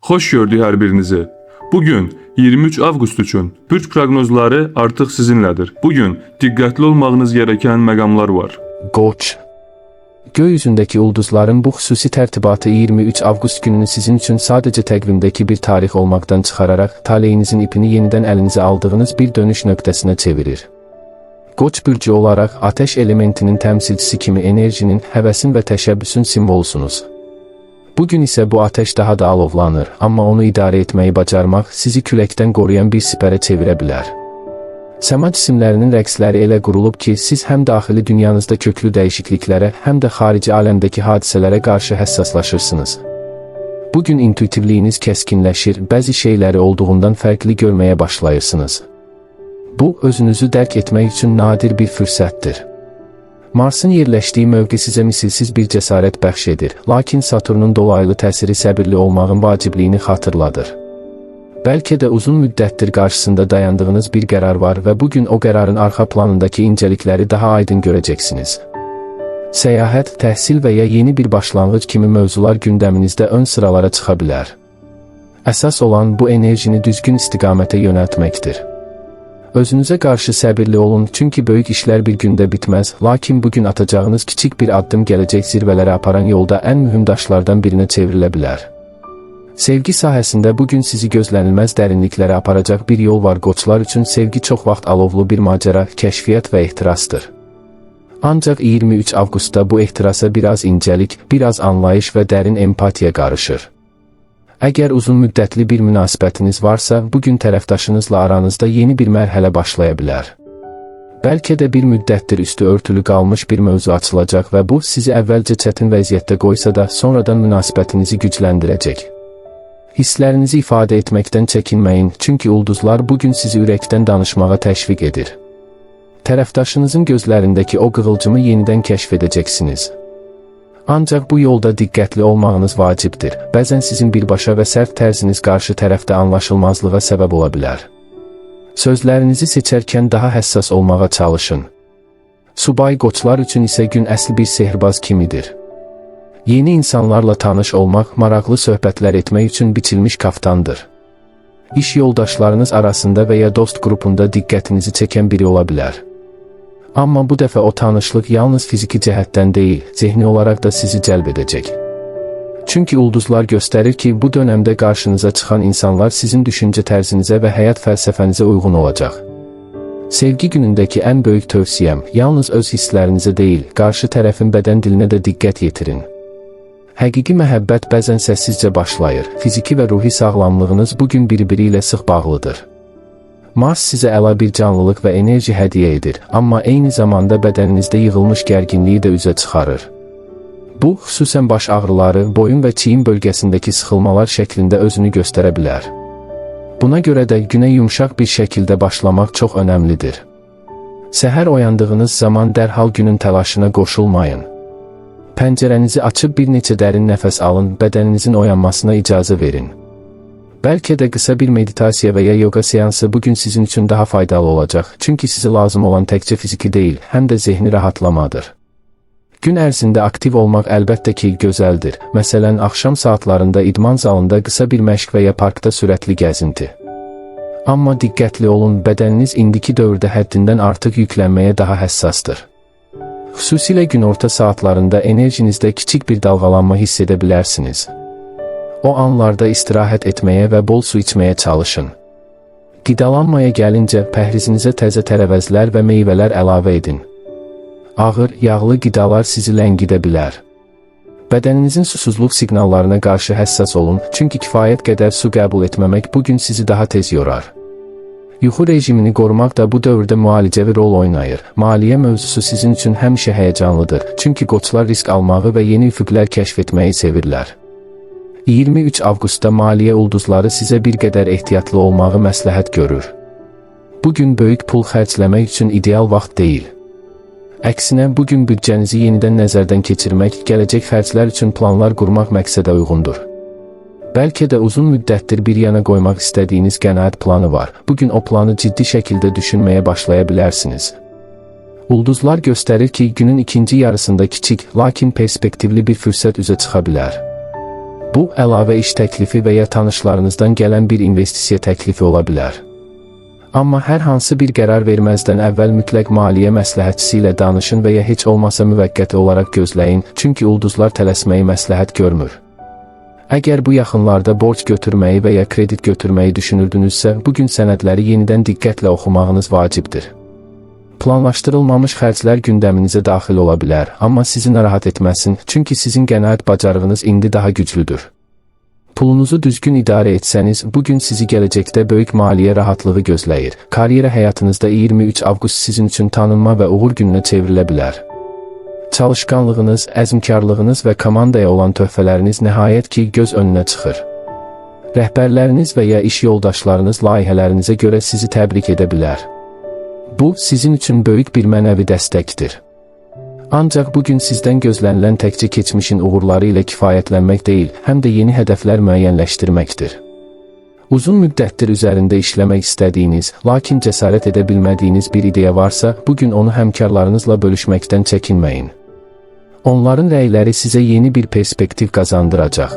Xoş gördük hər birinizi. Bugün 23 avqust üçün bürc proqnozları artıq sizinlədir. Bugün diqqətli olmağınız gereken məqamlar var. Qoç. Gökyüzündeki ulduzların bu xüsusi tərtibatı 23 avqust gününü sizin üçün sadəcə təqvimdəki bir tarix olmaqdan çıxararaq taleyinizin ipini yenidən əlinizə aldığınız bir dönüş nöqtəsinə çevirir. Qoç bürcü olaraq ateş elementinin təmsilçisi kimi enerjinin, həvəsin və təşəbbüsün simvolusunuz. Bugün isə bu ateş daha da alovlanır, amma onu idarə etməyi bacarmaq sizi küləkdən qoruyan bir sipərə çevirə bilər. Səma cisimlərinin rəqsləri elə qurulub ki, siz həm daxili dünyanızda köklü dəyişikliklərə, həm də xarici aləmdəki hadisələrə qarşı həssaslaşırsınız. Bugün intuitivliyiniz kəskinləşir, bəzi şeyləri olduğundan fərqli görməyə başlayırsınız. Bu, özünüzü dərk etmək üçün nadir bir fürsətdir. Marsın yerləşdiyi mövqe sizə misilsiz bir cəsarət bəxş edir, lakin Saturnun dolaylı təsiri səbirli olmağın vacibliyini xatırladır. Bəlkə də uzun müddətdir qarşısında dayandığınız bir qərar var və bugün o qərarın arxa planındakı incəlikləri daha aydın görəcəksiniz. Səyahət, təhsil və ya yeni bir başlanğıc kimi mövzular gündəminizdə ön sıralara çıxa bilər. Əsas olan bu enerjini düzgün istiqamətə yönəltməkdir. Özünüzə qarşı səbirli olun, çünki böyük işlər bir gündə bitməz, lakin bugün atacağınız kiçik bir addım gələcək zirvələrə aparan yolda ən mühüm daşlardan birinə çevrilə bilər. Sevgi sahəsində bugün sizi gözlənilməz dərinliklərə aparacaq bir yol var. Qoçlar üçün sevgi çox vaxt alovlu bir macəra, kəşfiyyat və ehtirasdır. Ancaq 23 avqustda bu ehtirasa biraz incəlik, biraz anlayış və dərin empatiya qarışır. Əgər uzun müddətli bir münasibətiniz varsa, bugün tərəfdaşınızla aranızda yeni bir mərhələ başlaya bilər. Bəlkə də bir müddətdir üstü örtülü qalmış bir mövzu açılacaq və bu, sizi əvvəlcə çətin vəziyyətdə qoysa da, sonradan münasibətinizi gücləndirəcək. Hisslərinizi ifadə etməkdən çəkinməyin, çünki ulduzlar bugün sizi ürəkdən danışmağa təşviq edir. Tərəfdaşınızın gözlərindəki o qığılcımı yenidən kəşf edəcəksiniz. Ancaq bu yolda diqqətli olmağınız vacibdir. Bəzən sizin birbaşa və sərt tərziniz qarşı tərəfdə anlaşılmazlığa səbəb ola bilər. Sözlərinizi seçərkən daha həssas olmağa çalışın. Subay qoçlar üçün isə gün əsl bir sehrbaz kimidir. Yeni insanlarla tanış olmaq, maraqlı söhbətlər etmək üçün biçilmiş kaftandır. İş yoldaşlarınız arasında və ya dost qrupunda diqqətinizi çəkən biri ola bilər. Amma bu dəfə o tanışlıq yalnız fiziki cəhətdən deyil, zehni olaraq da sizi cəlb edəcək. Çünki ulduzlar göstərir ki, bu dönəmdə qarşınıza çıxan insanlar sizin düşüncə tərzinizə və həyat fəlsəfənizə uyğun olacaq. Sevgi günündəki ən böyük tövsiyəm, yalnız öz hisslərinizə deyil, qarşı tərəfin bədən dilinə də diqqət yetirin. Həqiqi məhəbbət bəzən səssizcə başlayır, fiziki və ruhi sağlamlığınız bugün bir-biri ilə sıx bağlıdır. Mars sizə əla bir canlılıq və enerji hədiyyə edir, amma eyni zamanda bədəninizdə yığılmış gərginliyi də üzə çıxarır. Bu, xüsusən baş ağrıları, boyun və çiyin bölgəsindəki sıxılmalar şəklində özünü göstərə bilər. Buna görə də günə yumşaq bir şəkildə başlamaq çox önəmlidir. Səhər oyandığınız zaman dərhal günün təlaşına qoşulmayın. Pəncərənizi açıb bir neçə dərin nəfəs alın, bədəninizin oyanmasına icazə verin. Bəlkə də qısa bir meditasiya və ya yoga seansı bugün sizin üçün daha faydalı olacaq, çünki sizə lazım olan təkcə fiziki deyil, həm də zehni rahatlamadır. Gün ərzində aktiv olmaq əlbəttə ki, gözəldir. Məsələn, axşam saatlarında idman zalında qısa bir məşq və ya parkda sürətli gəzinti. Amma diqqətli olun, bədəniniz indiki dövrdə həddindən artıq yüklənməyə daha həssasdır. Xüsusilə günorta saatlarında enerjinizdə kiçik bir dalğalanma hiss edə bilərsiniz. O anlarda istirahət etməyə və bol su içməyə çalışın. Qidalanmaya gəlincə, pəhrizinizə təzə tərəvəzlər və meyvələr əlavə edin. Ağır, yağlı qidalar sizi ləngidə bilər. Bədəninizin susuzluq siqnallarına qarşı həssas olun, çünki kifayət qədər su qəbul etməmək bugün sizi daha tez yorar. Yuxu rejimini qorumaq da bu dövrdə müalicəvi rol oynayır. Maliyyə mövzusu sizin üçün həmişə həyəcanlıdır, çünki qoçlar risk almağı və yeni üfüqlər kəşf etməyi sevirlər. 23 avqustda maliyyə ulduzları sizə bir qədər ehtiyatlı olmağı məsləhət görür. Bugün böyük pul xərcləmək üçün ideal vaxt deyil. Əksinə, bugün büdcənizi yenidən nəzərdən keçirmək, gələcək xərclər üçün planlar qurmaq məqsədə uyğundur. Bəlkə də uzun müddətdir bir yana qoymaq istədiyiniz qənaət planı var. Bugün o planı ciddi şəkildə düşünməyə başlaya bilərsiniz. Ulduzlar göstərir ki, günün ikinci yarısında kiçik, lakin perspektivli bir fürsət üzə çıxa bilər. Bu, əlavə iş təklifi və ya tanışlarınızdan gələn bir investisiya təklifi ola bilər. Amma hər hansı bir qərar verməzdən əvvəl mütləq maliyyə məsləhətçisi ilə danışın və ya heç olmasa müvəqqəti olaraq gözləyin, çünki ulduzlar tələsməyi məsləhət görmür. Əgər bu yaxınlarda borc götürməyi və ya kredit götürməyi düşünürdünüzsə, bugün sənədləri yenidən diqqətlə oxumağınız vacibdir. Planlaşdırılmamış xərclər gündəminizə daxil ola bilər, amma sizi narahat etməsin, çünki sizin qənaət bacarığınız indi daha güclüdür. Pulunuzu düzgün idarə etsəniz, bugün sizi gələcəkdə böyük maliyyə rahatlığı gözləyir. Karyera həyatınızda 23 avqust sizin üçün tanınma və uğur gününə çevrilə bilər. Çalışqanlığınız, əzmkarlığınız və komandaya olan töhfələriniz nəhayət ki göz önünə çıxır. Rəhbərləriniz və ya iş yoldaşlarınız layihələrinizə görə sizi təbrik edə bilər. Bu, sizin üçün böyük bir mənəvi dəstəkdir. Ancaq bugün sizdən gözlənilən təkcə keçmişin uğurları ilə kifayətlənmək deyil, həm də yeni hədəflər müəyyənləşdirməkdir. Uzun müddətdir üzərində işləmək istədiyiniz, lakin cəsarət edə bilmədiyiniz bir ideya varsa, bugün onu həmkarlarınızla bölüşməkdən çəkinməyin. Onların rəyləri sizə yeni bir perspektiv qazandıracaq.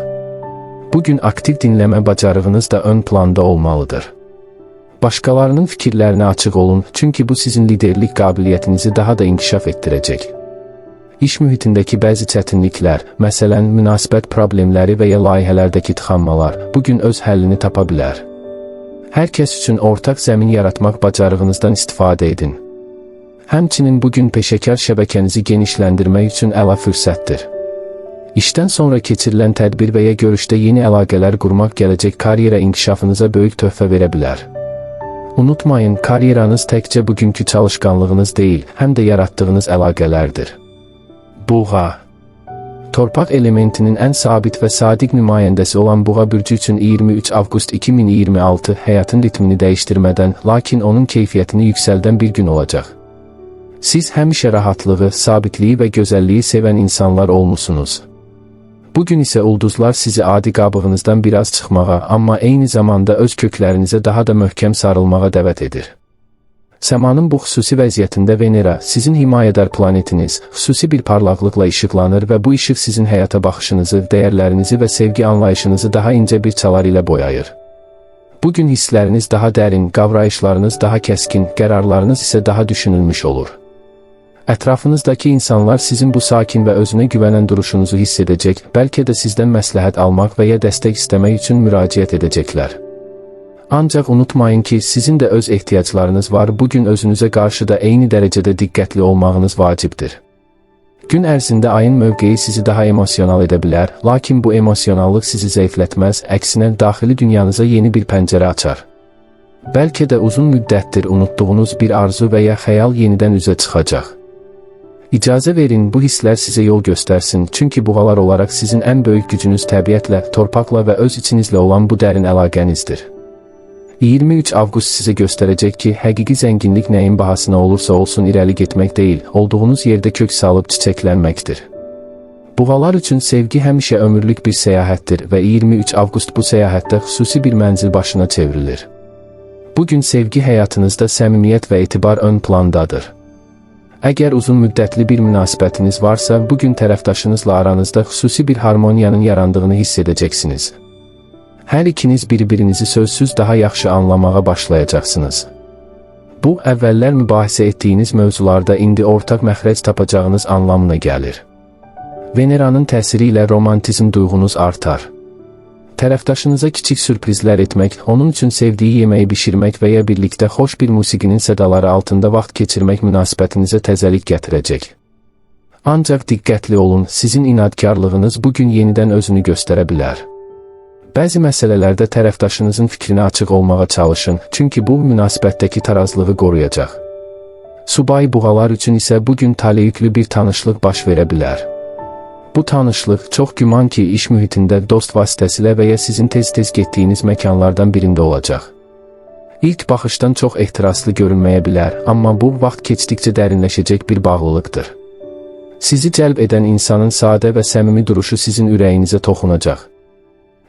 Bugün aktiv dinləmə bacarığınız da ön planda olmalıdır. Başqalarının fikirlərinə açıq olun, çünki bu sizin liderlik qabiliyyətinizi daha da inkişaf etdirəcək. İş mühitindəki bəzi çətinliklər, məsələn, münasibət problemləri və ya layihələrdəki tıxanmalar, bugün öz həllini tapa bilər. Hər kəs üçün ortaq zəmin yaratmaq bacarığınızdan istifadə edin. Həmçinin bugün peşəkar şəbəkənizi genişləndirmək üçün əla fürsətdir. İşdən sonra keçirilən tədbir və ya görüşdə yeni əlaqələr qurmaq gələcək karyera inkişafınıza böyük töhfə verə bilər. Unutmayın, karyeranız təkcə bugünkü çalışqanlığınız deyil, həm də yaratdığınız əlaqələrdir. Buğa. Torpaq elementinin ən sabit və sadiq nümayəndəsi olan Buğa bürcü üçün 23 avqust 2026 həyatın ritmini dəyişdirmədən, lakin onun keyfiyyətini yüksəldən bir gün olacaq. Siz həmişə rahatlığı, sabitliyi və gözəlliyi sevən insanlar olmusunuz. Bugün isə ulduzlar sizi adi qabığınızdan biraz çıxmağa, amma eyni zamanda öz köklərinizə daha da möhkəm sarılmağa dəvət edir. Səmanın bu xüsusi vəziyyətində Venera, sizin himayədar planetiniz, xüsusi bir parlaqlıqla işıqlanır və bu işıq sizin həyata baxışınızı, dəyərlərinizi və sevgi anlayışınızı daha incə bir çalar ilə boyayır. Bugün hissləriniz daha dərin, qavrayışlarınız daha kəskin, qərarlarınız isə daha düşünülmüş olur. Ətrafınızdakı insanlar sizin bu sakin və özünə güvənən duruşunuzu hiss edəcək, bəlkə də sizdən məsləhət almaq və ya dəstək istəmək üçün müraciət edəcəklər. Ancaq unutmayın ki, sizin də öz ehtiyaclarınız var, bugün özünüzə qarşı da eyni dərəcədə diqqətli olmağınız vacibdir. Gün ərzində ayın mövqeyi sizi daha emosional edə bilər, lakin bu emosionallıq sizi zəiflətməz, əksinə daxili dünyanıza yeni bir pəncərə açar. Bəlkə də uzun müddətdir unutduğunuz bir arzu və ya xəyal yenidən üzə çıxacaq. İcazə verin, bu hisslər sizə yol göstərsin, çünki buğalar olaraq sizin ən böyük gücünüz təbiətlə, torpaqla və öz içinizlə olan bu dərin əlaqənizdir. 23 avqust sizə göstərəcək ki, həqiqi zənginlik nəyin bahasına olursa olsun irəli getmək deyil, olduğunuz yerdə kök salıb çiçəklənməkdir. Buğalar üçün sevgi həmişə ömürlük bir səyahətdir və 23 avqust bu səyahətdə xüsusi bir mənzil başına çevrilir. Bugün sevgi həyatınızda səmimiyyət və etibar ön plandadır. Əgər uzun müddətli bir münasibətiniz varsa, bugün tərəfdaşınızla aranızda xüsusi bir harmoniyanın yarandığını hiss edəcəksiniz. Hər ikiniz bir-birinizi sözsüz daha yaxşı anlamağa başlayacaqsınız. Bu, əvvəllər mübahisə etdiyiniz mövzularda indi ortaq məxrəc tapacağınız anlamına gəlir. Veneranın təsiri ilə romantizm duyğunuz artar. Tərəfdaşınıza kiçik sürprizlər etmək, onun üçün sevdiyi yeməyi bişirmək və ya birlikdə xoş bir musiqinin sədaları altında vaxt keçirmək münasibətinizə təzəlik gətirəcək. Ancaq diqqətli olun, sizin inadkarlığınız bugün yenidən özünü göstərə bilər. Bəzi məsələlərdə tərəfdaşınızın fikrinə açıq olmağa çalışın, çünki bu münasibətdəki tarazlığı qoruyacaq. Subay buğalar üçün isə bugün taleyüklü bir tanışlıq baş verə bilər. Bu tanışlıq çox güman ki, iş mühitində dost vasitəsilə və ya sizin tez-tez getdiyiniz məkanlardan birində olacaq. İlk baxışdan çox ehtiraslı görünməyə bilər, amma bu vaxt keçdikcə dərinləşəcək bir bağlılıqdır. Sizi cəlb edən insanın sadə və səmimi duruşu sizin ürəyinizə toxunacaq.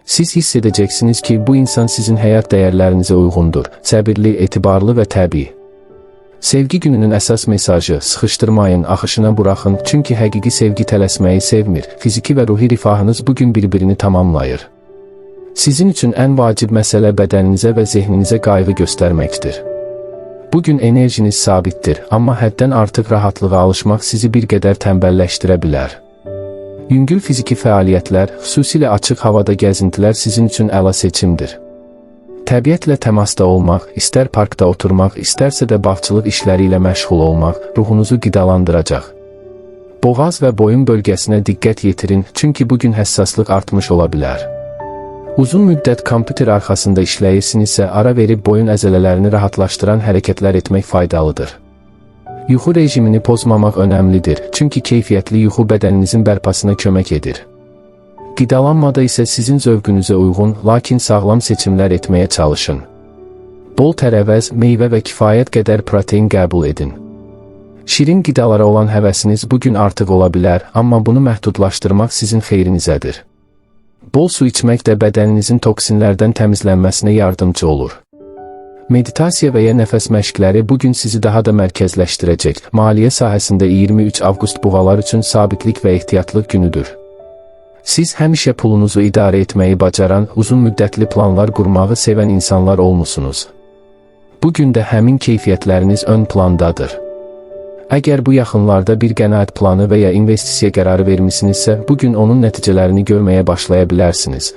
Siz hiss edəcəksiniz ki, bu insan sizin həyat dəyərlərinizə uyğundur, səbirli, etibarlı və təbii. Sevgi gününün əsas mesajı: sıxışdırmayın, axışına buraxın, çünki həqiqi sevgi tələsməyi sevmir. Fiziki və ruhi rifahınız bugün bir-birini tamamlayır. Sizin üçün ən vacib məsələ bədəninizə və zehninizə qayğı göstərməkdir. Bugün enerjiniz sabitdir, amma həddən artıq rahatlığa alışmaq sizi bir qədər tənbəlləşdirə bilər. Yüngül fiziki fəaliyyətlər, xüsusilə açıq havada gəzintilər sizin üçün əla seçimdir. Təbiətlə təmasda olmaq, istər parkda oturmaq, istərsə də bağçılıq işləri ilə məşğul olmaq, ruhunuzu qidalandıracaq. Boğaz və boyun bölgəsinə diqqət yetirin, çünki bugün həssaslıq artmış ola bilər. Uzun müddət kompüter arxasında işləyirsinizsə, ara verib boyun əzələlərini rahatlaşdıran hərəkətlər etmək faydalıdır. Yuxu rejimini pozmamaq önəmlidir, çünki keyfiyyətli yuxu bədəninizin bərpasına kömək edir. Qidalanmada isə sizin zövqünüzə uyğun, lakin sağlam seçimlər etməyə çalışın. Bol tərəvəz, meyvə və kifayət qədər protein qəbul edin. Şirin qidalara olan həvəsiniz bugün artıq ola bilər, amma bunu məhdudlaşdırmaq sizin xeyrinizədir. Bol su içmək də bədəninizin toksinlərdən təmizlənməsinə yardımcı olur. Meditasiya və ya nəfəs məşqləri bugün sizi daha da mərkəzləşdirəcək. Maliyyə sahəsində 23 avqust buğalar üçün sabitlik və ehtiyatlıq günüdür. Siz həmişə pulunuzu idarə etməyi bacaran, uzun müddətli planlar qurmağı sevən insanlar olmusunuz. Bugün də həmin keyfiyyətləriniz ön plandadır. Əgər bu yaxınlarda bir qənaət planı və ya investisiya qərarı vermisinizsə, bugün onun nəticələrini görməyə başlaya bilərsiniz.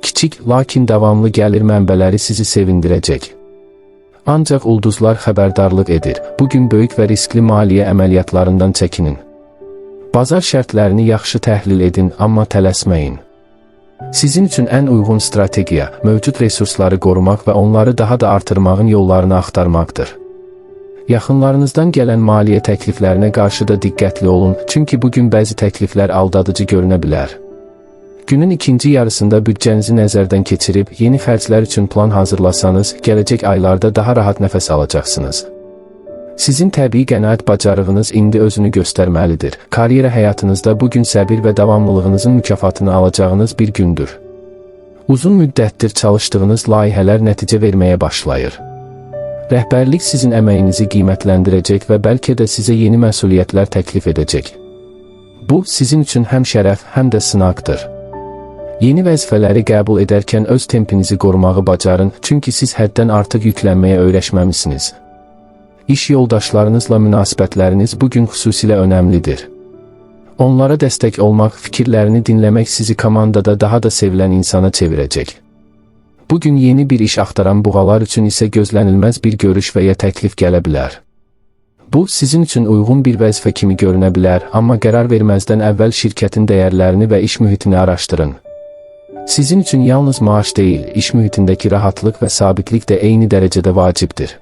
Kiçik, lakin davamlı gəlir mənbələri sizi sevindirəcək. Ancaq ulduzlar xəbərdarlıq edir. Bugün böyük və riskli maliyyə əməliyyatlarından çəkinin. Bazar şərtlərini yaxşı təhlil edin, amma tələsməyin. Sizin üçün ən uyğun strategiya, mövcud resursları qorumaq və onları daha da artırmağın yollarını axtarmaqdır. Yaxınlarınızdan gələn maliyyə təkliflərinə qarşı da diqqətli olun, çünki bugün bəzi təkliflər aldadıcı görünə bilər. Günün ikinci yarısında büdcənizi nəzərdən keçirib, yeni xərclər üçün plan hazırlasanız, gələcək aylarda daha rahat nəfəs alacaqsınız. Sizin təbii qənaət bacarığınız indi özünü göstərməlidir. Karyera həyatınızda bugün səbir və davamlılığınızın mükafatını alacağınız bir gündür. Uzun müddətdir çalışdığınız layihələr nəticə verməyə başlayır. Rəhbərlik sizin əməyinizi qiymətləndirəcək və bəlkə də sizə yeni məsuliyyətlər təklif edəcək. Bu, sizin üçün həm şərəf, həm də sınaqdır. Yeni vəzifələri qəbul edərkən öz tempinizi qorumağı bacarın, çünki siz həddən artıq yüklənməyə öyrəşməmisiniz. İş yoldaşlarınızla münasibətləriniz bugün xüsusilə önəmlidir. Onlara dəstək olmaq, fikirlərini dinləmək sizi komandada daha da sevilən insana çevirəcək. Bugün yeni bir iş axtaran buğalar üçün isə gözlənilməz bir görüş və ya təklif gələ bilər. Bu, sizin üçün uyğun bir vəzifə kimi görünə bilər, amma qərar verməzdən əvvəl şirkətin dəyərlərini və iş mühitini araşdırın. Sizin üçün yalnız maaş deyil, iş mühitindəki rahatlıq və sabitlik də eyni dərəcədə vacibdir.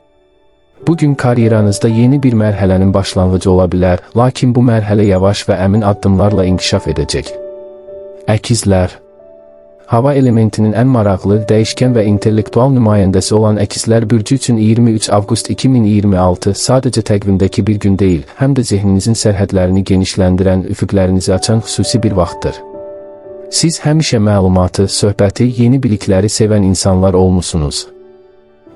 Bugün karyeranızda yeni bir mərhələnin başlanğıcı ola bilər, lakin bu mərhələ yavaş və əmin addımlarla inkişaf edəcək. Əkizlər. Hava elementinin ən maraqlı, dəyişkən və intellektual nümayəndəsi olan əkizlər bürcü üçün 23 avqust 2026 sadəcə təqvimdəki bir gün deyil, həm də zehninizin sərhədlərini genişləndirən, üfüqlərinizi açan xüsusi bir vaxtdır. Siz həmişə məlumatı, söhbəti, yeni bilikləri sevən insanlar olmusunuz.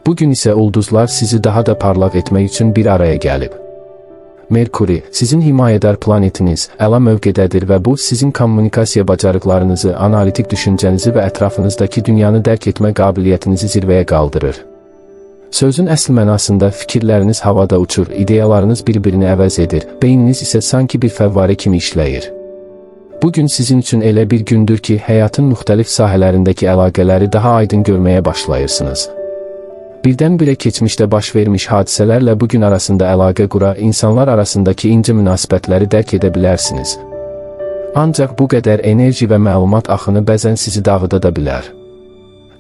Bugün isə ulduzlar sizi daha da parlaq etmək üçün bir araya gəlib. Merkuri, sizin himayədar planetiniz, əla mövqedədir və bu, sizin kommunikasiya bacarıqlarınızı, analitik düşüncənizi və ətrafınızdakı dünyanı dərk etmə qabiliyyətinizi zirvəyə qaldırır. Sözün əsl mənasında fikirləriniz havada uçur, ideyalarınız bir-birini əvəz edir, beyniniz isə sanki bir fəvvarə kimi işləyir. Bugün sizin üçün elə bir gündür ki, həyatın müxtəlif sahələrindəki əlaqələri daha aydın görməyə başlayırsınız. Birdən-birə keçmişdə baş vermiş hadisələrlə bugün arasında əlaqə qura, insanlar arasındakı incə münasibətləri dərk edə bilərsiniz. Ancaq bu qədər enerji və məlumat axını bəzən sizi dağıda da bilər.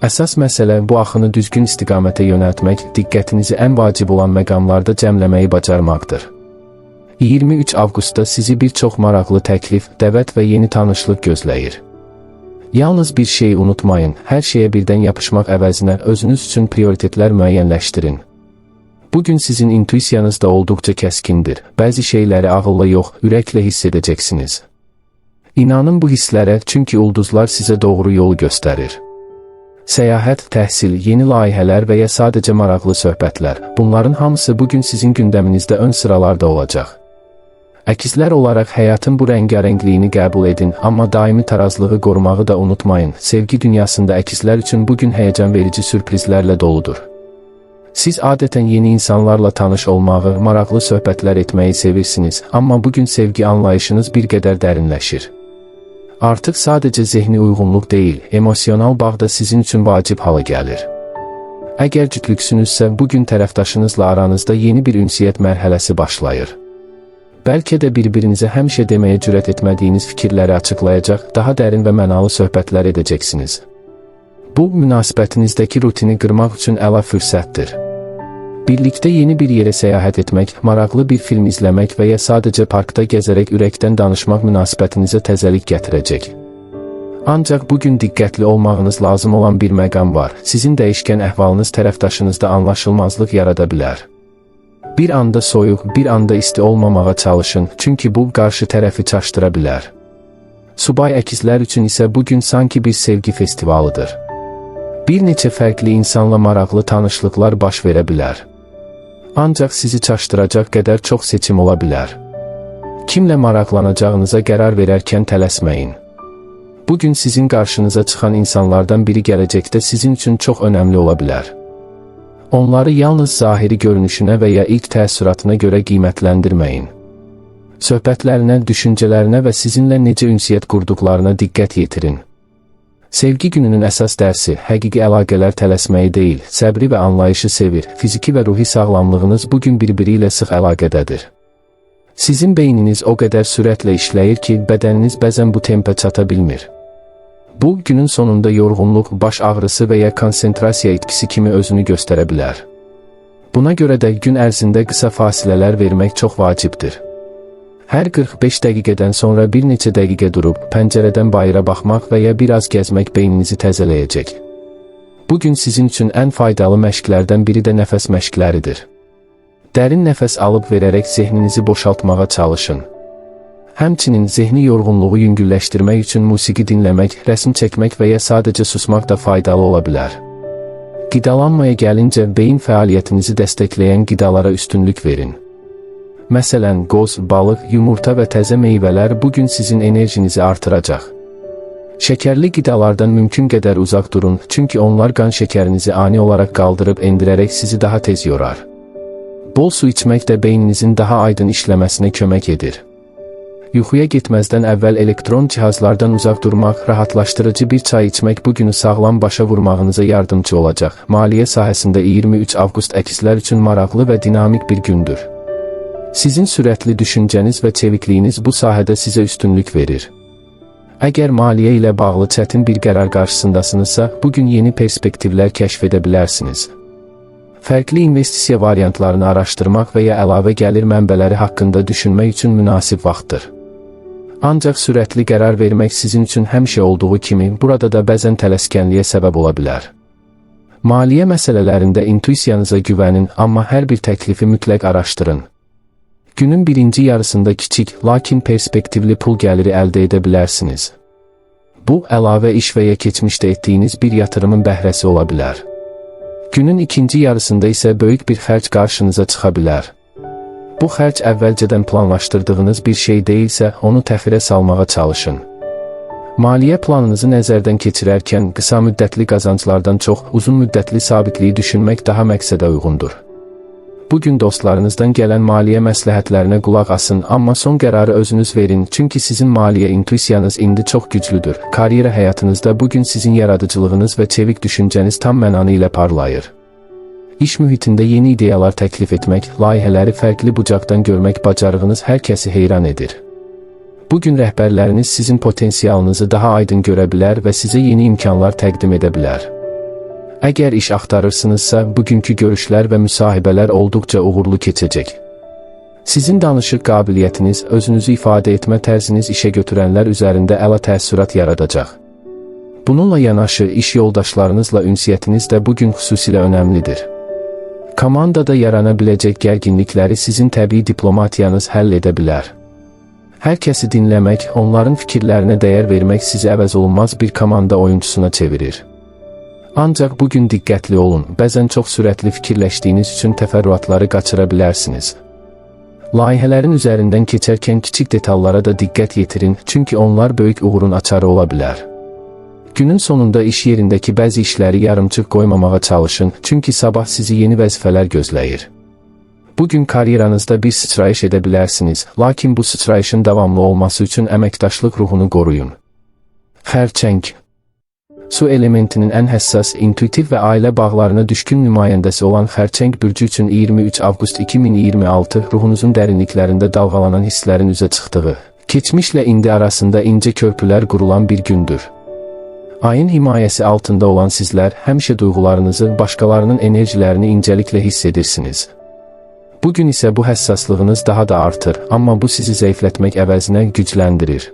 Əsas məsələ bu axını düzgün istiqamətə yönəltmək, diqqətinizi ən vacib olan məqamlarda cəmləməyi bacarmaqdır. 23 avqustda sizi bir çox maraqlı təklif, dəvət və yeni tanışlıq gözləyir. Yalnız bir şeyi unutmayın, hər şeyə birdən yapışmaq əvəzinə özünüz üçün prioritetlər müəyyənləşdirin. Bugün sizin intuisiyanız da olduqca kəskindir. Bəzi şeyləri ağılla yox, ürəklə hiss edəcəksiniz. İnanın bu hisslərə, çünki ulduzlar sizə doğru yolu göstərir. Səyahət, təhsil, yeni layihələr və ya sadəcə maraqlı söhbətlər. Bunların hamısı bugün sizin gündəminizdə ön sıralarda olacaq. Əkizlər olaraq həyatın bu rəngarəngliyini qəbul edin, amma daimi tarazlığı qorumağı da unutmayın. Sevgi dünyasında əkizlər üçün bugün həyəcan verici sürprizlərlə doludur. Siz adətən yeni insanlarla tanış olmağı, maraqlı söhbətlər etməyi sevirsiniz, amma bugün sevgi anlayışınız bir qədər dərinləşir. Artıq sadəcə zehni uyğunluq deyil, emosional bağ da sizin üçün vacib hala gəlir. Əgər cütlüksünüzsə, bugün tərəfdaşınızla aranızda yeni bir ünsiyyət mərhələsi başlayır. Bəlkə də bir-birinizə həmişə deməyə cürət etmədiyiniz fikirləri açıqlayacaq, daha dərin və mənalı söhbətlər edəcəksiniz. Bu, münasibətinizdəki rutini qırmaq üçün əla fürsətdir. Birlikdə yeni bir yerə səyahət etmək, maraqlı bir film izləmək və ya sadəcə parkda gəzərək ürəkdən danışmaq münasibətinizə təzəlik gətirəcək. Ancaq bugün diqqətli olmağınız lazım olan bir məqam var. Sizin dəyişkən əhvalınız tərəfdaşınızda anlaşılmazlıq yarada bilər. Bir anda soyuq, bir anda isti olmamağa çalışın, çünki bu qarşı tərəfi çaşdıra bilər. Subay əkizlər üçün isə bugün sanki bir sevgi festivalıdır. Bir neçə fərqli insanla maraqlı tanışlıqlar baş verə bilər. Ancaq sizi çaşdıracaq qədər çox seçim ola bilər. Kimlə maraqlanacağınıza qərar verərkən tələsməyin. Bugün sizin qarşınıza çıxan insanlardan biri gələcəkdə sizin üçün çox önəmli ola bilər. Onları yalnız zahiri görünüşünə və ya ilk təəssüratına görə qiymətləndirməyin. Söhbətlərinə, düşüncələrinə və sizinlə necə ünsiyyət qurduqlarına diqqət yetirin. Sevgi gününün əsas dərsi, həqiqi əlaqələr tələsməyi deyil, səbri və anlayışı sevir. Fiziki və ruhi sağlamlığınız bugün bir-biri ilə sıx əlaqədədir. Sizin beyniniz o qədər sürətlə işləyir ki, bədəniniz bəzən bu tempə çata bilmir. Bu, günün sonunda yorğunluq, baş ağrısı və ya konsentrasiya itkisi kimi özünü göstərə bilər. Buna görə də gün ərzində qısa fasilələr vermək çox vacibdir. Hər 45 dəqiqədən sonra bir neçə dəqiqə durub, pəncərədən bayıra baxmaq və ya biraz gəzmək beyninizi təzələyəcək. Bugün sizin üçün ən faydalı məşqlərdən biri də nəfəs məşqləridir. Dərin nəfəs alıb verərək zehninizi boşaltmağa çalışın. Həmçinin zehni yorğunluğu yüngülləşdirmək üçün musiqi dinləmək, rəsm çəkmək və ya sadəcə susmaq da faydalı ola bilər. Qidalanmaya gəlincə, beyin fəaliyyətinizi dəstəkləyən qidalara üstünlük verin. Məsələn, qoz, balıq, yumurta və təzə meyvələr bugün sizin enerjinizi artıracaq. Şəkərli qidalardan mümkün qədər uzaq durun, çünki onlar qan şəkərinizi ani olaraq qaldırıb endirərək sizi daha tez yorar. Bol su içmək də beyninizin daha aydın işləməsinə kömək edir. Yuxuya getməzdən əvvəl elektron cihazlardan uzaq durmaq, rahatlaşdırıcı bir çay içmək bugünü sağlam başa vurmağınıza yardımcı olacaq. Maliyyə sahəsində 23 avqust əkizlər üçün maraqlı və dinamik bir gündür. Sizin sürətli düşüncəniz və çevikliyiniz bu sahədə sizə üstünlük verir. Əgər maliyyə ilə bağlı çətin bir qərar qarşısındasınızsa, bugün yeni perspektivlər kəşf edə bilərsiniz. Fərqli investisiya variantlarını araşdırmaq və ya əlavə gəlir mənbələri haqqında düşünmək üçün münasib vaxtdır. Ancaq sürətli qərar vermək sizin üçün həmişə olduğu kimi, burada da bəzən tələskənliyə səbəb ola bilər. Maliyyə məsələlərində intuisiyanıza güvənin, amma hər bir təklifi mütləq araşdırın. Günün birinci yarısında kiçik, lakin perspektivli pul gəliri əldə edə bilərsiniz. Bu, əlavə iş və ya keçmişdə etdiyiniz bir yatırımın bəhrəsi ola bilər. Günün ikinci yarısında isə böyük bir xərc qarşınıza çıxa bilər. Bu xərc əvvəlcədən planlaşdırdığınız bir şey deyilsə, onu təxirə salmağa çalışın. Maliyyə planınızı nəzərdən keçirərkən qısa müddətli qazanclardan çox uzun müddətli sabitliyi düşünmək daha məqsədə uyğundur. Bugün dostlarınızdan gələn maliyyə məsləhətlərinə qulaq asın, amma son qərarı özünüz verin, çünki sizin maliyyə intuisiyanız indi çox güclüdür. Karyera həyatınızda bugün sizin yaradıcılığınız və çevik düşüncəniz tam mənanı ilə parlayır. İş mühitində yeni ideyalar təklif etmək, layihələri fərqli bucaqdan görmək bacarığınız hər kəsi heyran edir. Bugün rəhbərləriniz sizin potensialınızı daha aydın görə bilər və sizə yeni imkanlar təqdim edə bilər. Əgər iş axtarırsınızsa, bugünkü görüşlər və müsahibələr olduqca uğurlu keçəcək. Sizin danışıq qabiliyyətiniz, özünüzü ifadə etmə tərziniz işə götürənlər üzərində əla təəssürat yaradacaq. Bununla yanaşı, iş yoldaşlarınızla ünsiyyətiniz də bugün xüsusilə önəmlidir. Komandada yarana biləcək gərginlikləri sizin təbii diplomatiyanız həll edə bilər. Hər kəsi dinləmək, onların fikirlərinə dəyər vermək sizi əvəzolunmaz bir komanda oyunçusuna çevirir. Ancaq bugün diqqətli olun, bəzən çox sürətli fikirləşdiyiniz üçün təfərrüatları qaçıra bilərsiniz. Layihələrin üzərindən keçərkən kiçik detallara da diqqət yetirin, çünki onlar böyük uğurun açarı ola bilər. Günün sonunda iş yerindəki bəzi işləri yarımçıq qoymamağa çalışın, çünki sabah sizi yeni vəzifələr gözləyir. Bugün karyeranızda bir sıçrayış edə bilərsiniz, lakin bu sıçrayışın davamlı olması üçün əməkdaşlıq ruhunu qoruyun. Xərçəng. Su elementinin ən həssas, intuitiv və ailə bağlarına düşkün nümayəndəsi olan Xərçəng bürcü üçün 23 avqust 2026 ruhunuzun dərinliklərində dalğalanan hisslərin üzə çıxdığı, keçmişlə indi arasında incə körpülər qurulan bir gündür. Ayın himayəsi altında olan sizlər həmişə duyğularınızı, başqalarının enerjilərini incəliklə hiss edirsiniz. Bugün isə bu həssaslığınız daha da artır, amma bu sizi zəiflətmək əvəzinə gücləndirir.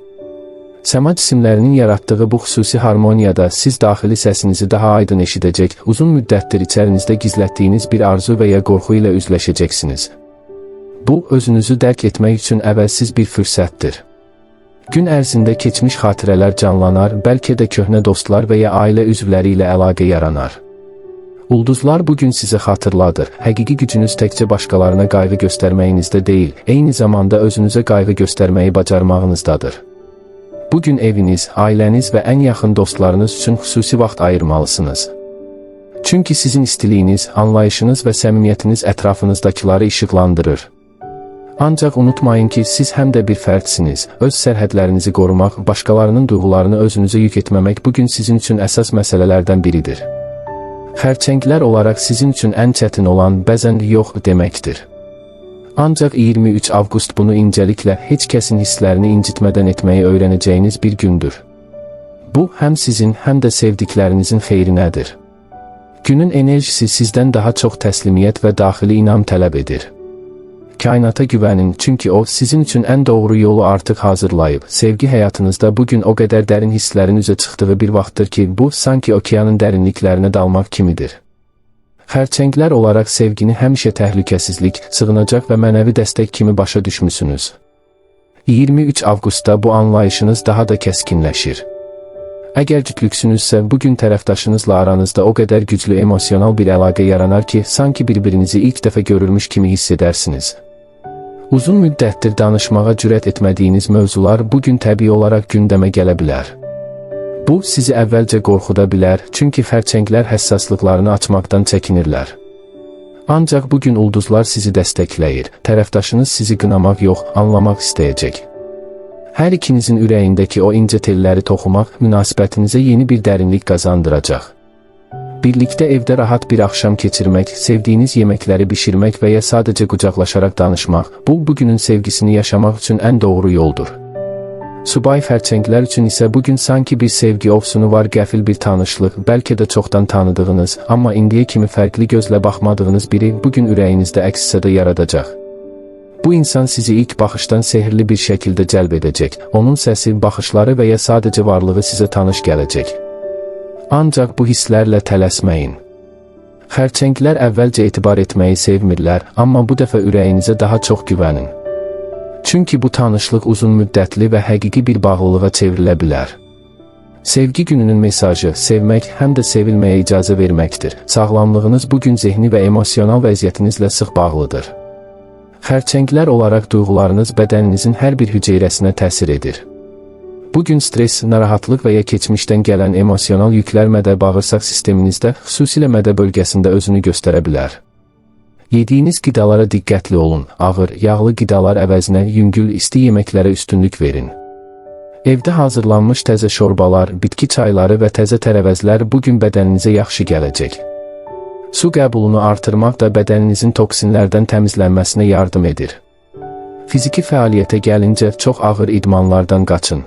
Səma cisimlərinin yaratdığı bu xüsusi harmoniyada siz daxili səsinizi daha aydın eşidəcək, uzun müddətdir içərinizdə gizlətdiyiniz bir arzu və ya qorxu ilə üzləşəcəksiniz. Bu, özünüzü dərk etmək üçün əvəzsiz bir fürsətdir. Gün ərzində keçmiş xatirələr canlanar, bəlkə də köhnə dostlar və ya ailə üzvləri ilə əlaqə yaranar. Ulduzlar bugün sizi xatırladır, həqiqi gücünüz təkcə başqalarına qayğı göstərməyinizdə deyil, eyni zamanda özünüzə qayğı göstərməyi bacarmağınızdadır. Bugün eviniz, ailəniz və ən yaxın dostlarınız üçün xüsusi vaxt ayırmalısınız. Çünki sizin istiliyiniz, anlayışınız və səmimiyyətiniz ətrafınızdakiları işıqlandırır. Ancaq unutmayın ki, siz həm də bir fərdsiniz, öz sərhədlərinizi qorumaq, başqalarının duyğularını özünüzə yük etməmək bugün sizin üçün əsas məsələlərdən biridir. Xərçənglər olaraq sizin üçün ən çətin olan bəzən yox deməkdir. Ancaq 23 avqust bunu incəliklə, heç kəsin hisslərini incitmədən etməyi öyrənəcəyiniz bir gündür. Bu, həm sizin, həm də sevdiklərinizin xeyrinədir. Günün enerjisi sizdən daha çox təslimiyyət və daxili inam tələb edir. Kainata güvənin, çünki o, sizin üçün ən doğru yolu artıq hazırlayıb. Sevgi həyatınızda bugün o qədər dərin hisslərin üzə çıxdığı bir vaxtdır ki, bu, sanki okeanın dərinliklərinə dalmaq kimidir. Xərçənglər olaraq sevgini həmişə təhlükəsizlik, sığınacaq və mənəvi dəstək kimi başa düşmüsünüz. 23 avqustda bu anlayışınız daha da kəskinləşir. Əgər cütlüksünüzsə, bugün tərəfdaşınızla aranızda o qədər güclü emosional bir əlaqə yaranar ki, sanki bir-birinizi ilk dəfə görürmüş kimi hiss edərsiniz. Uzun müddətdir danışmağa cürət etmədiyiniz mövzular bugün təbii olaraq gündəmə gələ bilər. Bu, sizi əvvəlcə qorxuda bilər, çünki xərçənglər həssaslıqlarını açmaqdan çəkinirlər. Ancaq bugün ulduzlar sizi dəstəkləyir, tərəfdaşınız sizi qınamaq yox, anlamaq istəyəcək. Hər ikinizin ürəyindəki o incə telləri toxumaq münasibətinizə yeni bir dərinlik qazandıracaq. Birlikdə evdə rahat bir axşam keçirmək, sevdiyiniz yeməkləri bişirmək və ya sadəcə qucaqlaşaraq danışmaq, bu, bugünün sevgisini yaşamaq üçün ən doğru yoldur. Subay xərçənglər üçün isə bugün sanki bir sevgi ovsunu var, qəfil bir tanışlıq, bəlkə də çoxdan tanıdığınız, amma indiyə kimi fərqli gözlə baxmadığınız biri bugün ürəyinizdə əks-səda yaradacaq. Bu insan sizi ilk baxışdan sehirli bir şəkildə cəlb edəcək, onun səsi, baxışları və ya sadəcə varlığı sizə tanış gələcək. Ancaq bu hisslərlə tələsməyin. Xərçənglər əvvəlcə etibar etməyi sevmirlər, amma bu dəfə ürəyinizə daha çox güvənin. Çünki bu tanışlıq uzun müddətli və həqiqi bir bağlılığa çevrilə bilər. Sevgi gününün mesajı, sevmək həm də sevilməyə icazə verməkdir. Sağlamlığınız bugün zehni və emosional vəziyyətinizlə sıx bağlıdır. Xərçənglər olaraq duyğularınız bədəninizin hər bir hüceyrəsinə təsir edir. Bugün stres, narahatlıq və ya keçmişdən gələn emosional yüklər mədə-bağırsaq sisteminizdə, xüsusilə mədə bölgəsində özünü göstərə bilər. Yediyiniz qidalara diqqətli olun, ağır, yağlı qidalar əvəzinə yüngül, isti yeməklərə üstünlük verin. Evdə hazırlanmış təzə şorbalar, bitki çayları və təzə tərəvəzlər bugün bədəninizə yaxşı gələcək. Su qəbulunu artırmaq da bədəninizin toksinlərdən təmizlənməsinə yardım edir. Fiziki fəaliyyətə gəlincə çox ağır idmanlardan qaçın.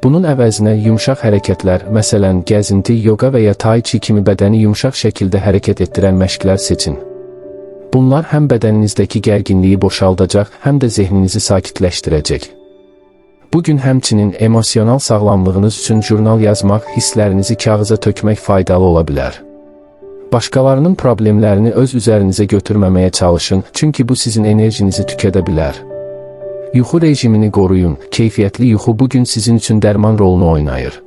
Bunun əvəzinə yumşaq hərəkətlər, məsələn, gəzinti, yoga və ya tai chi kimi bədəni yumşaq şəkildə hərəkət etdirən məşqlər seçin. Bunlar həm bədəninizdəki gərginliyi boşaldacaq, həm də zehninizi sakitləşdirəcək. Bugün həmçinin emosional sağlamlığınız üçün jurnal yazmaq, hisslərinizi kağıza tökmək faydalı ola bilər. Başqalarının problemlərini öz üzərinizə götürməməyə çalışın, çünki bu sizin enerjinizi tükədə bilər. Yuxu rejimini qoruyun, keyfiyyətli yuxu bugün sizin üçün dərman rolunu oynayır.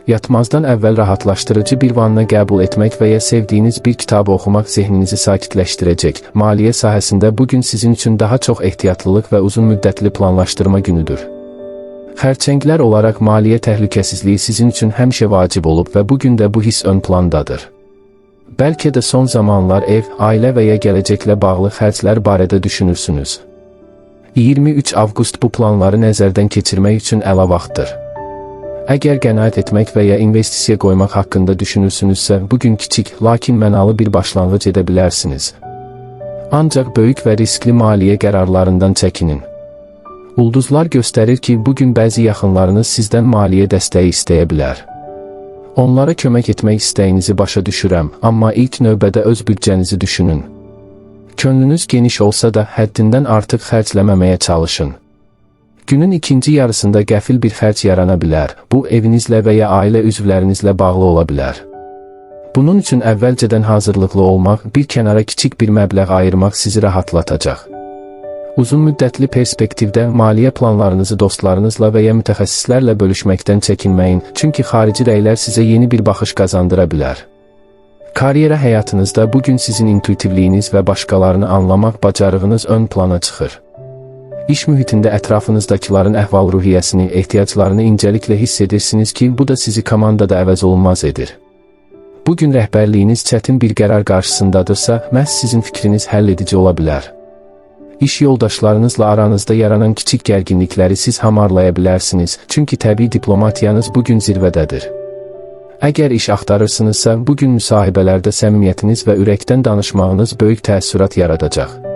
Yatmazdan əvvəl rahatlaşdırıcı bir vanna qəbul etmək və ya sevdiyiniz bir kitabı oxumaq zehninizi sakitləşdirəcək. Maliyyə sahəsində bugün sizin üçün daha çox ehtiyatlılıq və uzun müddətli planlaşdırma günüdür. Xərçənglər olaraq maliyyə təhlükəsizliyi sizin üçün həmişə vacib olub və bugün də bu his ön plandadır. Bəlkə də son zamanlar ev, ailə və ya gələcəklə bağlı xərclər barədə düşünürsünüz. 23 avqust bu planları nəzərdən keçirmək üçün əla vaxtdır. Əgər qənaət etmək və ya investisiya qoymaq haqqında düşünürsünüzsə, bugün kiçik, lakin mənalı bir başlanğıc edə bilərsiniz. Ancaq böyük və riskli maliyyə qərarlarından çəkinin. Ulduzlar göstərir ki, bugün bəzi yaxınlarınız sizdən maliyyə dəstəyi istəyə bilər. Onlara kömək etmək istəyinizi başa düşürəm, amma ilk növbədə öz büdcənizi düşünün. Könlünüz geniş olsa da həddindən artıq xərcləməməyə çalışın. Günün ikinci yarısında qəfil bir xərc yarana bilər. Bu, evinizlə və ya ailə üzvlərinizlə bağlı ola bilər. Bunun üçün əvvəlcədən hazırlıqlı olmaq, bir kənara kiçik bir məbləğ ayırmaq sizi rahatlatacaq. Uzun müddətli perspektivdə maliyyə planlarınızı dostlarınızla və ya mütəxəssislərlə bölüşməkdən çəkinməyin, çünki xarici rəylər sizə yeni bir baxış qazandıra bilər. Karyera həyatınızda bugün sizin intuitivliyiniz və başqalarını anlamaq bacarığınız ön plana çıxır. İş mühitində ətrafınızdakiların əhval-ruhiyyəsini, ehtiyaclarını incəliklə hiss edirsiniz ki, bu da sizi komandada əvəz olunmaz edir. Bugün rəhbərliyiniz çətin bir qərar qarşısındadırsa, məhz sizin fikriniz həll edici ola bilər. İş yoldaşlarınızla aranızda yaranan kiçik gərginlikləri siz hamarlaya bilərsiniz, çünki təbii diplomatiyanız bugün zirvədədir. Əgər iş axtarırsınızsa, bugün müsahibələrdə səmimiyyətiniz və ürəkdən danışmağınız böyük təəssürat yaradacaq.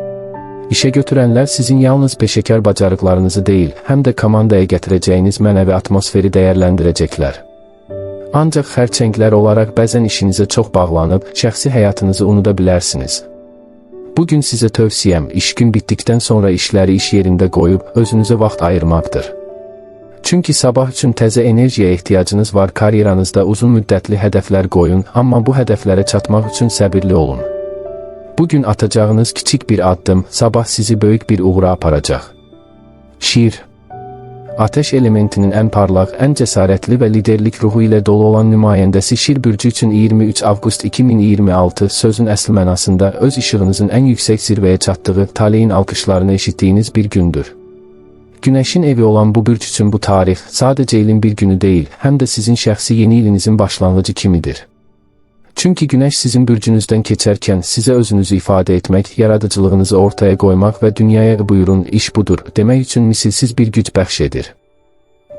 İşə götürənlər sizin yalnız peşəkar bacarıqlarınızı deyil, həm də komandaya gətirəcəyiniz mənəvi atmosferi dəyərləndirəcəklər. Ancaq xərçənglər olaraq bəzən işinizə çox bağlanıb, şəxsi həyatınızı unuda bilərsiniz. Bugün sizə tövsiyəm, iş gün bitdikdən sonra işləri iş yerində qoyub, özünüzə vaxt ayırmaqdır. Çünki sabah üçün təzə enerjiyə ehtiyacınız var. Karyeranızda uzun müddətli hədəflər qoyun, amma bu hədəflərə çatmaq üçün səbirli olun. Bugün atacağınız kiçik bir addım, sabah sizi böyük bir uğura aparacaq. Şir. Ateş elementinin ən parlaq, ən cəsarətli və liderlik ruhu ilə dolu olan nümayəndəsi Şir bürcü üçün 23 avqust 2026 sözün əsl mənasında öz işığınızın ən yüksək zirvəyə çatdığı, taleyin alqışlarını eşitdiyiniz bir gündür. Günəşin evi olan bu bürc üçün bu tarix sadəcə ilin bir günü deyil, həm də sizin şəxsi yeni ilinizin başlanğıcı kimidir. Çünki günəş sizin bürcünüzdən keçərkən sizə özünüzü ifadə etmək, yaradıcılığınızı ortaya qoymaq və dünyaya buyurun, iş budur demək üçün misilsiz bir güc bəxş edir.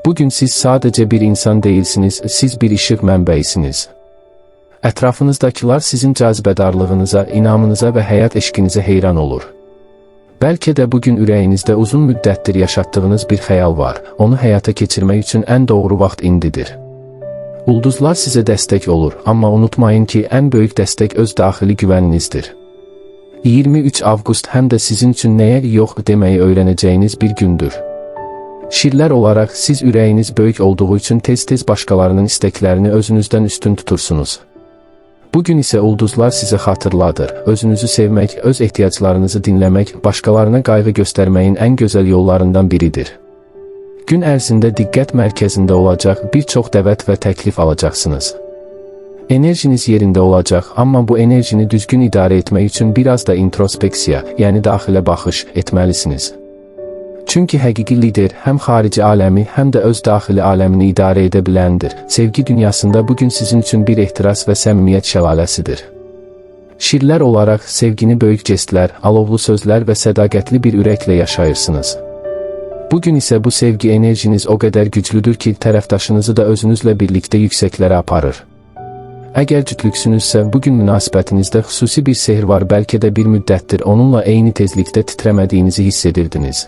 Bugün siz sadəcə bir insan deyilsiniz, siz bir işıq mənbəyisiniz. Ətrafınızdakılar sizin cazibədarlığınıza, inamınıza və həyat eşqinizə heyran olur. Bəlkə də bugün ürəyinizdə uzun müddətdir yaşatdığınız bir xəyal var, onu həyata keçirmək üçün ən doğru vaxt indidir. Ulduzlar sizə dəstək olur, amma unutmayın ki, ən böyük dəstək öz daxili güvəninizdir. 23 avqust həm də sizin üçün nəyə yox deməyi öyrənəcəyiniz bir gündür. Şirlər olaraq siz ürəyiniz böyük olduğu üçün tez-tez başqalarının istəklərini özünüzdən üstün tutursunuz. Bugün isə ulduzlar sizə xatırladır, özünüzü sevmək, öz ehtiyaclarınızı dinləmək, başqalarına qayğı göstərməyin ən gözəl yollarından biridir. Gün ərzində diqqət mərkəzində olacaq, bir çox dəvət və təklif alacaqsınız. Enerjiniz yerində olacaq, amma bu enerjini düzgün idarə etmək üçün biraz da introspeksiya, yəni daxilə baxış etməlisiniz. Çünki həqiqi lider həm xarici aləmi, həm də öz daxili aləmini idarə edə biləndir. Sevgi dünyasında bugün sizin üçün bir ehtiras və səmimiyyət şəlaləsidir. Şirlər olaraq sevgini böyük jestlər, alovlu sözlər və sədaqətli bir ürəklə yaşayırsınız. Bugün isə bu sevgi enerjiniz o qədər güclüdür ki, tərəfdaşınızı da özünüzlə birlikdə yüksəklərə aparır. Əgər cütlüksünüzsə, bugün münasibətinizdə xüsusi bir sehr var, bəlkə də bir müddətdir onunla eyni tezlikdə titrəmədiyinizi hiss edirdiniz.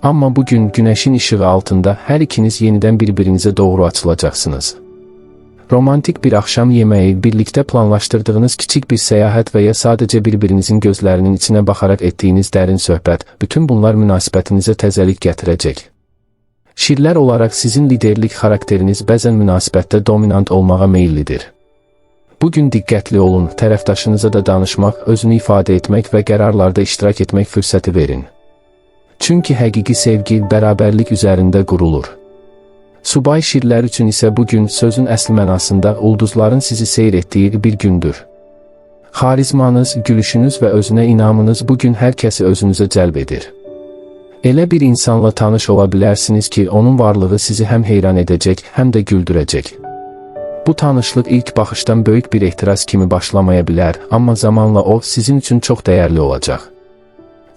Amma bugün günəşin işığı altında hər ikiniz yenidən bir-birinizə doğru açılacaqsınız. Romantik bir axşam yeməyi, birlikdə planlaşdırdığınız kiçik bir səyahət və ya sadəcə bir-birinizin gözlərinin içinə baxaraq etdiyiniz dərin söhbət, bütün bunlar münasibətinizə təzəlik gətirəcək. Şirlər olaraq sizin liderlik xarakteriniz bəzən münasibətdə dominant olmağa meyillidir. Bugün diqqətli olun, tərəfdaşınıza da danışmaq, özünü ifadə etmək və qərarlarda iştirak etmək fürsəti verin. Çünki həqiqi sevgi bərabərlik üzərində qurulur. Subay şirlər üçün isə bu gün sözün əsl mənasında ulduzların sizi seyr etdiyi bir gündür. Xarizmanız, gülüşünüz və özünə inamınız bu gün hər kəsi özünüzə cəlb edir. Elə bir insanla tanış ola bilərsiniz ki, onun varlığı sizi həm heyran edəcək, həm də güldürəcək. Bu tanışlıq ilk baxışdan böyük bir ehtiras kimi başlamaya bilər, amma zamanla o sizin üçün çox dəyərli olacaq.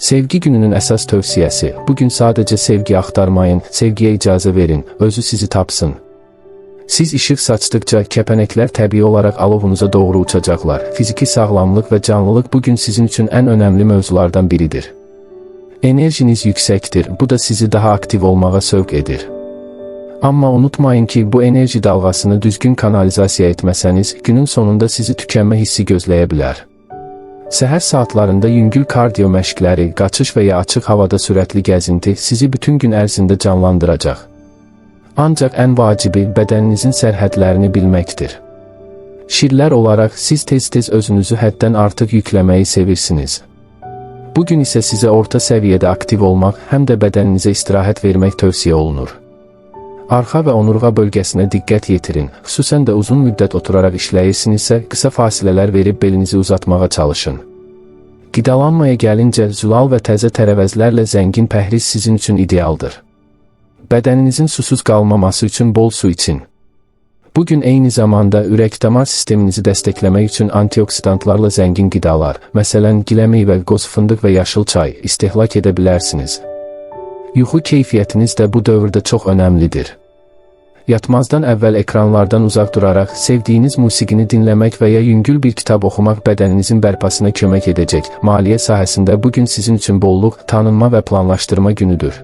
Sevgi gününün əsas tövsiyəsi: bugün sadəcə sevgi axtarmayın, sevgiyə icazə verin, özü sizi tapsın. Siz işıq saçdıkca kəpənəklər təbii olaraq alovunuza doğru uçacaqlar. Fiziki sağlamlıq və canlılıq bugün sizin üçün ən önəmli mövzulardan biridir. Enerjiniz yüksəkdir, bu da sizi daha aktiv olmağa sövq edir. Amma unutmayın ki, bu enerji dalğasını düzgün kanalizasiya etməsəniz, günün sonunda sizi tükənmə hissi gözləyə bilər. Səhər saatlarında yüngül kardio məşqləri, qaçış və ya açıq havada sürətli gəzinti sizi bütün gün ərzində canlandıracaq. Ancaq ən vacibi bədəninizin sərhədlərini bilməkdir. Şirlər olaraq siz tez-tez özünüzü həddən artıq yükləməyi sevirsiniz. Bugün isə sizə orta səviyyədə aktiv olmaq, həm də bədəninizə istirahət vermək tövsiyə olunur. Arxa və onurğa bölgəsinə diqqət yetirin, xüsusən də uzun müddət oturaraq işləyirsinizsə, qısa fasilələr verib belinizi uzatmağa çalışın. Qidalanmaya gəlincə, zülal və təzə tərəvəzlərlə zəngin pəhriz sizin üçün idealdır. Bədəninizin susuz qalmaması üçün bol su için. Bugün eyni zamanda ürək-damar sisteminizi dəstəkləmək üçün antioksidantlarla zəngin qidalar, məsələn, gilə meyvə, qoz fındıq və yaşıl çay istehlak edə bilərsiniz. Yuxu keyfiyyətiniz də bu dövrdə çox önəmlidir. Yatmazdan əvvəl ekranlardan uzaq duraraq, sevdiyiniz musiqini dinləmək və ya yüngül bir kitab oxumaq bədəninizin bərpasına kömək edəcək. Maliyyə sahəsində bugün sizin üçün bolluq, tanınma və planlaşdırma günüdür.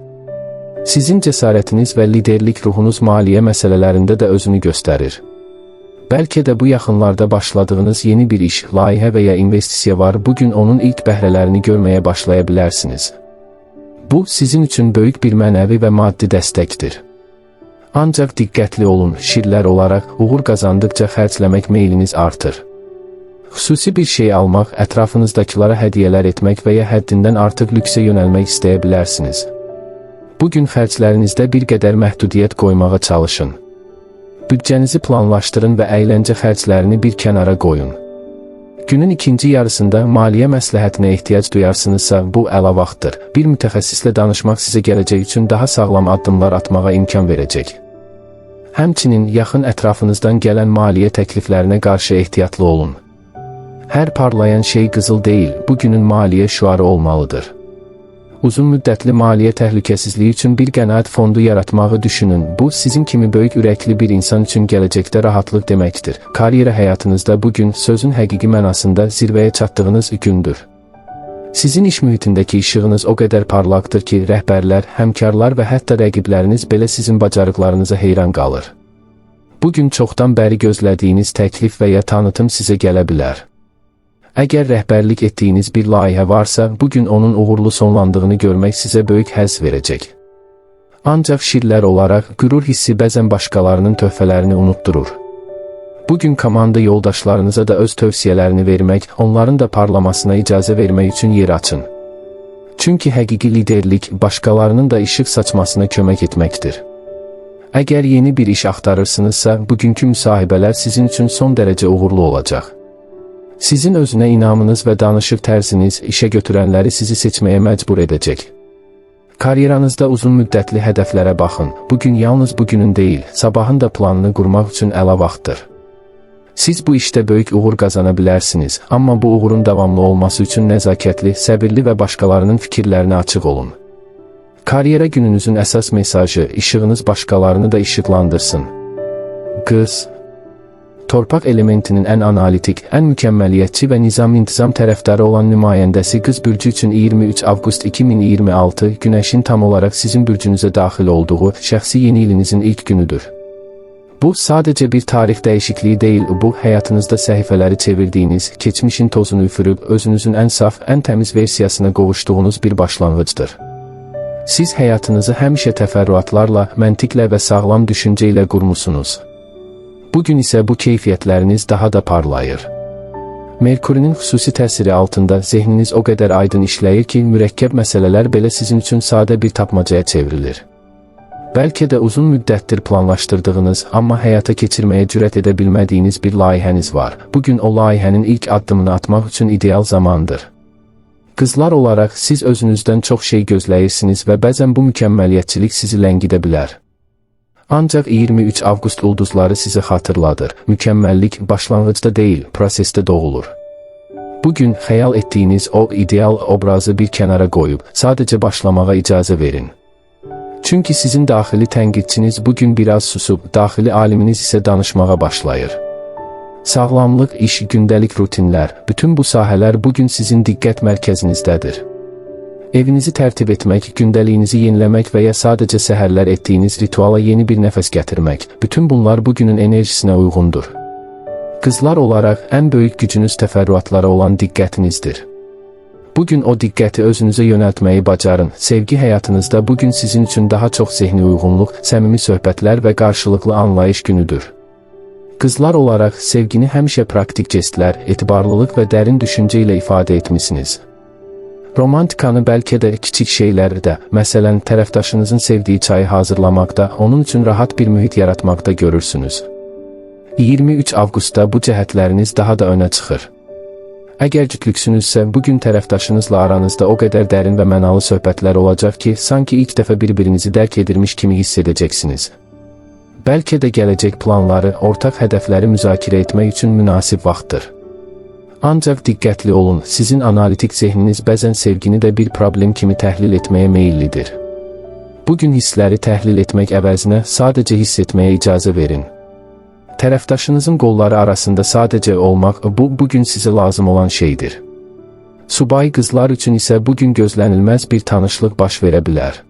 Sizin cəsarətiniz və liderlik ruhunuz maliyyə məsələlərində də özünü göstərir. Bəlkə də bu yaxınlarda başladığınız yeni bir iş, layihə və ya investisiya var, bugün onun ilk bəhrələrini görməyə başlaya bilərsiniz. Bu, sizin üçün böyük bir mənəvi və maddi dəstəkdir. Ancaq diqqətli olun, şirlər olaraq, uğur qazandıqca xərcləmək meyliniz artır. Xüsusi bir şey almaq, ətrafınızdakılara hədiyyələr etmək və ya həddindən artıq lüksə yönəlmək istəyə bilərsiniz. Bugün xərclərinizdə bir qədər məhdudiyyət qoymağa çalışın. Büdcənizi planlaşdırın və əyləncə xərclərini bir kənara qoyun. Günün ikinci yarısında maliyyə məsləhətinə ehtiyac duyarsınızsa, bu əla vaxtdır. Bir mütəxəssislə danışmaq sizə gələcək üçün daha sağlam addımlar atmağa imkan verəcək. Həmçinin yaxın ətrafınızdan gələn maliyyə təkliflərinə qarşı ehtiyatlı olun. Hər parlayan şey qızıl deyil, bugünün maliyyə şüarı olmalıdır. Uzun müddətli maliyyə təhlükəsizliyi üçün bir qənaət fondu yaratmağı düşünün. Bu, sizin kimi böyük ürəkli bir insan üçün gələcəkdə rahatlıq deməkdir. Karyera həyatınızda bugün sözün həqiqi mənasında zirvəyə çatdığınız gündür. Sizin iş mühitindəki işığınız o qədər parlaqdır ki, rəhbərlər, həmkarlar və hətta rəqibləriniz belə sizin bacarıqlarınıza heyran qalır. Bugün çoxdan bəri gözlədiyiniz təklif və ya tanıtım sizə gələ bilər. Əgər rəhbərlik etdiyiniz bir layihə varsa, bugün onun uğurlu sonlandığını görmək sizə böyük həzz verəcək. Ancaq şirlər olaraq, qürur hissi bəzən başqalarının töhfələrini unutdurur. Bugün komanda yoldaşlarınıza da öz tövsiyələrini vermək, onların da parlamasına icazə vermək üçün yer açın. Çünki həqiqi liderlik, başqalarının da işıq saçmasına kömək etməkdir. Əgər yeni bir iş axtarırsınızsa, bugünkü müsahibələr sizin üçün son dərəcə uğurlu olacaq. Sizin özünə inamınız və danışıq tərziniz işə götürənləri sizi seçməyə məcbur edəcək. Karyeranızda uzun müddətli hədəflərə baxın. Bugün yalnız bugünün deyil, sabahın da planını qurmaq üçün əla vaxtdır. Siz bu işdə böyük uğur qazana bilərsiniz, amma bu uğurun davamlı olması üçün nəzakətli, səbirli və başqalarının fikirlərinə açıq olun. Karyera gününüzün əsas mesajı, işığınız başqalarını da işıqlandırsın. Qız, torpaq elementinin ən analitik, ən mükəmməliyyətçi və nizam-intizam tərəfdarı olan nümayəndəsi qız bürcü üçün 23 avqust 2026 günəşin tam olaraq sizin bürcünüzə daxil olduğu şəxsi yeni ilinizin ilk günüdür. Bu, sadəcə bir tarix dəyişikliyi deyil, bu, həyatınızda səhifələri çevirdiyiniz, keçmişin tozunu üfürüb, özünüzün ən saf, ən təmiz versiyasına qovuşduğunuz bir başlanğıcdır. Siz həyatınızı həmişə təfərrüatlarla, məntiqlə və sağlam düşüncə ilə qurmusunuz. Bugün isə bu keyfiyyətləriniz daha da parlayır. Merkurinin xüsusi təsiri altında zehniniz o qədər aydın işləyir ki, mürəkkəb məsələlər belə sizin üçün sadə bir tapmacaya çevrilir. Bəlkə də uzun müddətdir planlaşdırdığınız, amma həyata keçirməyə cürət edə bilmədiyiniz bir layihəniz var. Bugün o layihənin ilk addımını atmaq üçün ideal zamandır. Qızlar olaraq siz özünüzdən çox şey gözləyirsiniz və bəzən bu mükəmməliyyətçilik sizi ləngidə bilər. Ancaq 23 avqust ulduzları sizi xatırladır. Mükəmməllik başlanğıcda deyil, prosesdə doğulur. Bugün xəyal etdiyiniz o ideal obrazı bir kənara qoyub, sadəcə başlamağa icazə verin. Çünki sizin daxili tənqidçiniz bugün biraz susub, daxili aliminiz isə danışmağa başlayır. Sağlamlıq, iş, gündəlik rutinlər, bütün bu sahələr bugün sizin diqqət mərkəzinizdədir. Evinizi tərtib etmək, gündəliyinizi yeniləmək və ya sadəcə səhərlər etdiyiniz rituala yeni bir nəfəs gətirmək, bütün bunlar bugünün enerjisinə uyğundur. Qızlar olaraq ən böyük gücünüz təfərrüatlara olan diqqətinizdir. Bugün o diqqəti özünüzə yönəltməyi bacarın. Sevgi həyatınızda bugün sizin üçün daha çox zehni uyğunluq, səmimi söhbətlər və qarşılıqlı anlayış günüdür. Qızlar olaraq sevgini həmişə praktik jestlər, etibarlılıq və dərin düşüncə ilə ifadə etmisiniz. Romantikanı bəlkə də kiçik şeylərdə, məsələn, tərəfdaşınızın sevdiyi çayı hazırlamaqda, onun üçün rahat bir mühit yaratmaqda görürsünüz. 23 avqustda bu cəhətləriniz daha da önə çıxır. Əgər cütlüksünüzsə, bugün tərəfdaşınızla aranızda o qədər dərin və mənalı söhbətlər olacaq ki, sanki ilk dəfə bir-birinizi dərk edirmiş kimi hiss edəcəksiniz. Bəlkə də gələcək planları, ortaq hədəfləri müzakirə etmək üçün münasib vaxtdır. Ancaq diqqətli olun, sizin analitik zehniniz bəzən sevgini də bir problem kimi təhlil etməyə meyillidir. Bugün hissləri təhlil etmək əvəzinə sadəcə hiss etməyə icazə verin. Tərəfdaşınızın qolları arasında sadəcə olmaq, bugün sizə lazım olan şeydir. Subay qızlar üçün isə bugün gözlənilməz bir tanışlıq baş verə bilər.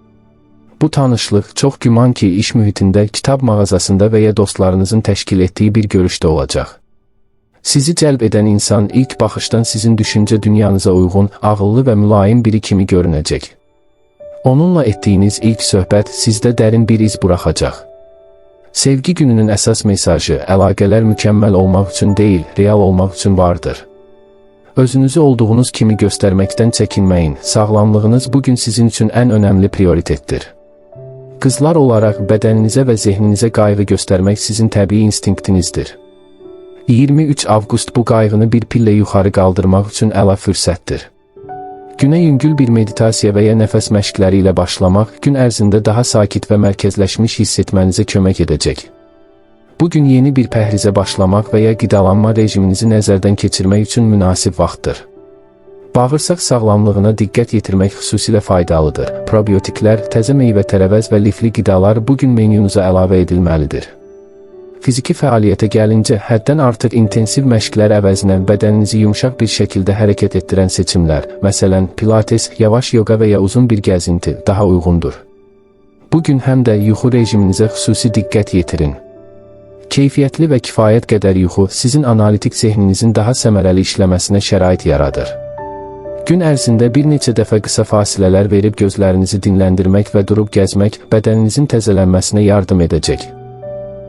Bu tanışlıq çox güman ki, iş mühitində, kitab mağazasında və ya dostlarınızın təşkil etdiyi bir görüşdə olacaq. Sizi cəlb edən insan ilk baxışdan sizin düşüncə dünyanıza uyğun, ağıllı və mülayim biri kimi görünəcək. Onunla etdiyiniz ilk söhbət sizdə dərin bir iz buraxacaq. Sevgi gününün əsas mesajı, əlaqələr mükəmməl olmaq üçün deyil, real olmaq üçün vardır. Özünüzü olduğunuz kimi göstərməkdən çəkinməyin, sağlamlığınız bugün sizin üçün ən önəmli prioritetdir. Qızlar olaraq bədəninizə və zehninizə qayğı göstərmək sizin təbii instinktinizdir. 23 avqust bu qayğını bir pillə yuxarı qaldırmaq üçün əla fürsətdir. Günə yüngül bir meditasiya və ya nəfəs məşqləri ilə başlamaq, gün ərzində daha sakit və mərkəzləşmiş hiss etmənizə kömək edəcək. Bugün yeni bir pəhrizə başlamaq və ya qidalanma rejiminizi nəzərdən keçirmək üçün münasib vaxtdır. Bağırsaq sağlamlığına diqqət yetirmək xüsusilə faydalıdır. Probiotiklər, təzə meyvə-tərəvəz və lifli qidalar bugün menyunuza əlavə edilməlidir. Fiziki fəaliyyətə gəlincə, həddən artıq intensiv məşqlər əvəzinə bədəninizi yumşaq bir şəkildə hərəkət etdirən seçimlər, məsələn, pilates, yavaş yoga və ya uzun bir gəzinti daha uyğundur. Bugün həm də yuxu rejiminizə xüsusi diqqət yetirin. Keyfiyyətli və kifayət qədər yuxu sizin analitik zehninizin daha səmərəli işləməsinə şərait yaradır. Gün ərzində bir neçə dəfə qısa fasilələr verib gözlərinizi dinləndirmək və durub gəzmək bədəninizin təzələnməsinə yardım edəcək.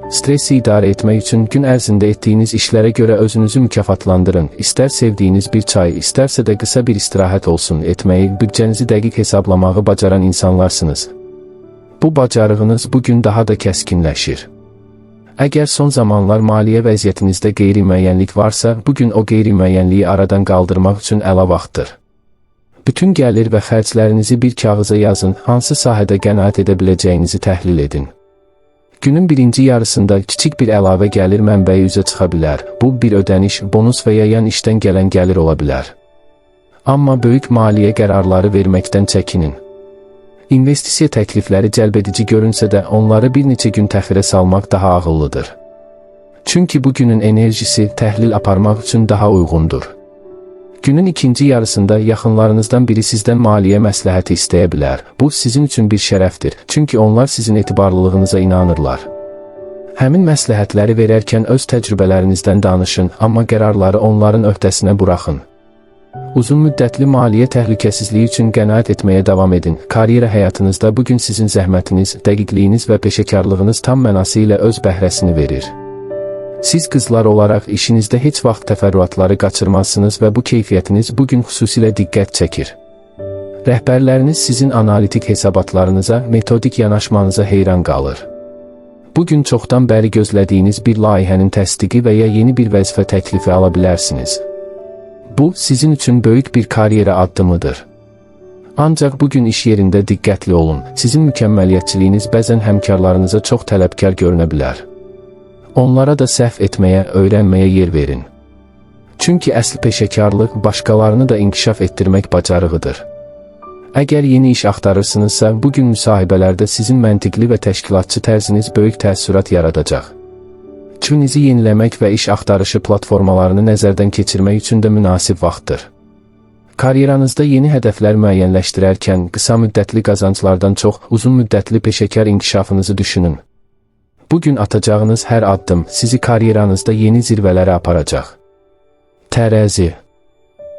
Stresi idarə etmək üçün gün ərzində etdiyiniz işlərə görə özünüzü mükafatlandırın. İstər sevdiyiniz bir çay, istərsə də qısa bir istirahət olsun etməyi, büdcənizi dəqiq hesablamağı bacaran insanlarsınız. Bu bacarığınız bugün daha da kəskinləşir. Əgər son zamanlar maliyyə vəziyyətinizdə qeyri-müəyyənlik varsa, bugün o qeyri-müəyyənliyi aradan qaldırmaq üçün əla vaxtdır. Bütün gəlir və xərclərinizi bir kağıza yazın, hansı sahədə qənaət edə biləcəyinizi təhlil edin. Günün birinci yarısında kiçik bir əlavə gəlir mənbəyi üzə çıxa bilər. Bu, bir ödəniş, bonus və ya yan işdən gələn gəlir ola bilər. Amma böyük maliyyə qərarları verməkdən çəkinin. İnvestisiya təklifləri cəlbedici görünsə də, onları bir neçə gün təxirə salmaq daha ağıllıdır. Çünki bugünün enerjisi təhlil aparmaq üçün daha uyğundur. Günün ikinci yarısında yaxınlarınızdan biri sizdən maliyyə məsləhəti istəyə bilər. Bu, sizin üçün bir şərəfdir, çünki onlar sizin etibarlılığınıza inanırlar. Həmin məsləhətləri verərkən öz təcrübələrinizdən danışın, amma qərarları onların öhdəsinə buraxın. Uzun müddətli maliyyə təhlükəsizliyi üçün qənaət etməyə davam edin. Karyera həyatınızda bugün sizin zəhmətiniz, dəqiqliyiniz və peşəkarlığınız tam mənası ilə öz bəhrəsini verir. Siz qızlar olaraq işinizdə heç vaxt təfərrüatları qaçırmazsınız və bu keyfiyyətiniz bugün xüsusilə diqqət çəkir. Rəhbərləriniz sizin analitik hesabatlarınıza, metodik yanaşmanıza heyran qalır. Bugün çoxdan bəri gözlədiyiniz bir layihənin təsdiqi və ya yeni bir vəzifə təklifi ala bilərsiniz. Bu, sizin üçün böyük bir karyera addımıdır. Ancaq bugün iş yerində diqqətli olun. Sizin mükəmməliyyətçiliyiniz bəzən həmkarlarınıza çox tələbkar görünə bilər. Onlara da səhv etməyə, öyrənməyə yer verin. Çünki əsl peşəkarlıq başqalarını da inkişaf etdirmək bacarığıdır. Əgər yeni iş axtarırsınızsa, bugün müsahibələrdə sizin məntiqli və təşkilatçı tərziniz böyük təəssürat yaradacaq. Fikrinizi yeniləmək və iş axtarışı platformalarını nəzərdən keçirmək üçün də münasib vaxtdır. Karyeranızda yeni hədəflər müəyyənləşdirərkən qısa müddətli qazanclardan çox uzun müddətli peşəkar inkişafınızı düşünün. Bugün atacağınız hər addım sizi karyeranızda yeni zirvələrə aparacaq. Tərəzi.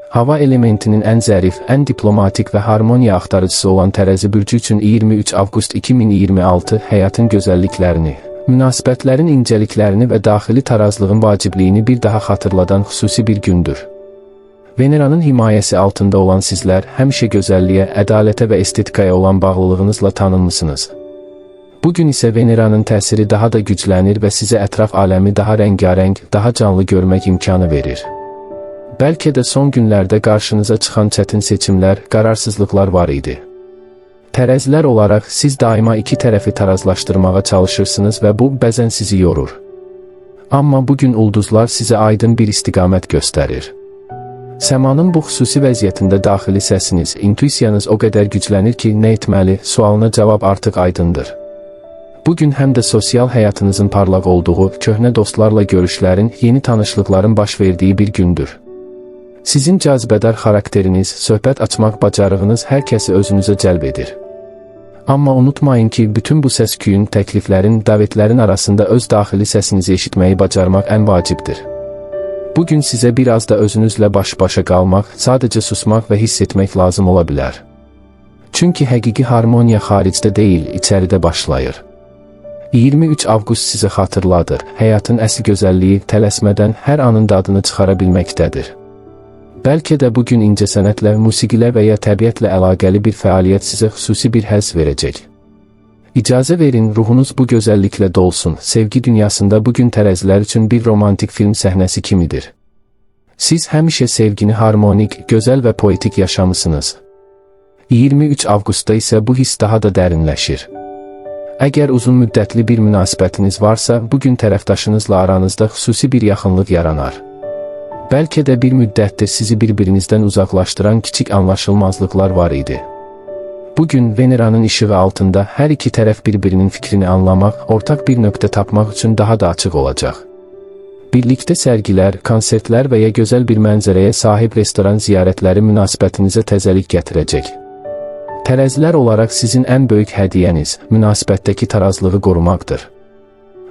Hava elementinin ən zərif, ən diplomatik və harmoniya axtarıcısı olan Tərəzi bürcü üçün 23 avqust 2026 həyatın gözəlliklərini, münasibətlərin incəliklərini və daxili tarazlığın vacibliyini bir daha xatırladan xüsusi bir gündür. Veneranın himayəsi altında olan sizlər həmişə gözəlliyə, ədalətə və estetikaya olan bağlılığınızla tanınmısınız. Bugün isə Veneranın təsiri daha da güclənir və sizə ətraf aləmi daha rəngarəng, daha canlı görmək imkanı verir. Bəlkə də son günlərdə qarşınıza çıxan çətin seçimlər, qararsızlıqlar var idi. Tərəzilər olaraq siz daima iki tərəfi tarazlaşdırmağa çalışırsınız və bu bəzən sizi yorur. Amma bugün ulduzlar sizə aydın bir istiqamət göstərir. Səmanın bu xüsusi vəziyyətində daxili səsiniz, intuisiyanız o qədər güclənir ki, nə etməli, sualına cavab artıq aydındır. Bugün həm də sosial həyatınızın parlaq olduğu, köhnə dostlarla görüşlərin, yeni tanışlıqların baş verdiyi bir gündür. Sizin cazibədar xarakteriniz, söhbət açmaq bacarığınız hər kəsi özünüzə cəlb edir. Amma unutmayın ki, bütün bu səs-küyün, təkliflərin, davetlərin arasında öz daxili səsinizi eşitməyi bacarmaq ən vacibdir. Bugün sizə biraz da özünüzlə baş-başa qalmaq, sadəcə susmaq və hiss etmək lazım ola bilər. Çünki həqiqi harmoniya xaricdə deyil, içəridə başlayır. 23 avqust sizə xatırladır, həyatın əsl gözəlliyi tələsmədən hər anın dadını çıxara bilməkdədir. Bəlkə də bugün incəsənətlə, musiqilə və ya təbiətlə əlaqəli bir fəaliyyət sizə xüsusi bir həzz verəcək. İcazə verin, ruhunuz bu gözəlliklə dolsun. Sevgi dünyasında bugün tərəzilər üçün bir romantik film səhnəsi kimidir. Siz həmişə sevgini harmonik, gözəl və poetik yaşamısınız. 23 avqustda isə bu hiss daha da dərinləşir. Əgər uzun müddətli bir münasibətiniz varsa, bugün tərəfdaşınızla aranızda xüsusi bir yaxınlıq yaranar. Bəlkə də bir müddətdir sizi bir-birinizdən uzaqlaşdıran kiçik anlaşılmazlıqlar var idi. Bugün Veneranın işığı altında hər iki tərəf bir-birinin fikrini anlamaq, ortaq bir nöqtə tapmaq üçün daha da açıq olacaq. Birlikdə sərgilər, konsertlər və ya gözəl bir mənzərəyə sahib restoran ziyarətləri münasibətinizə təzəlik gətirəcək. Tərəzilər olaraq sizin ən böyük hədiyyəniz, münasibətdəki tarazlığı qorumaqdır.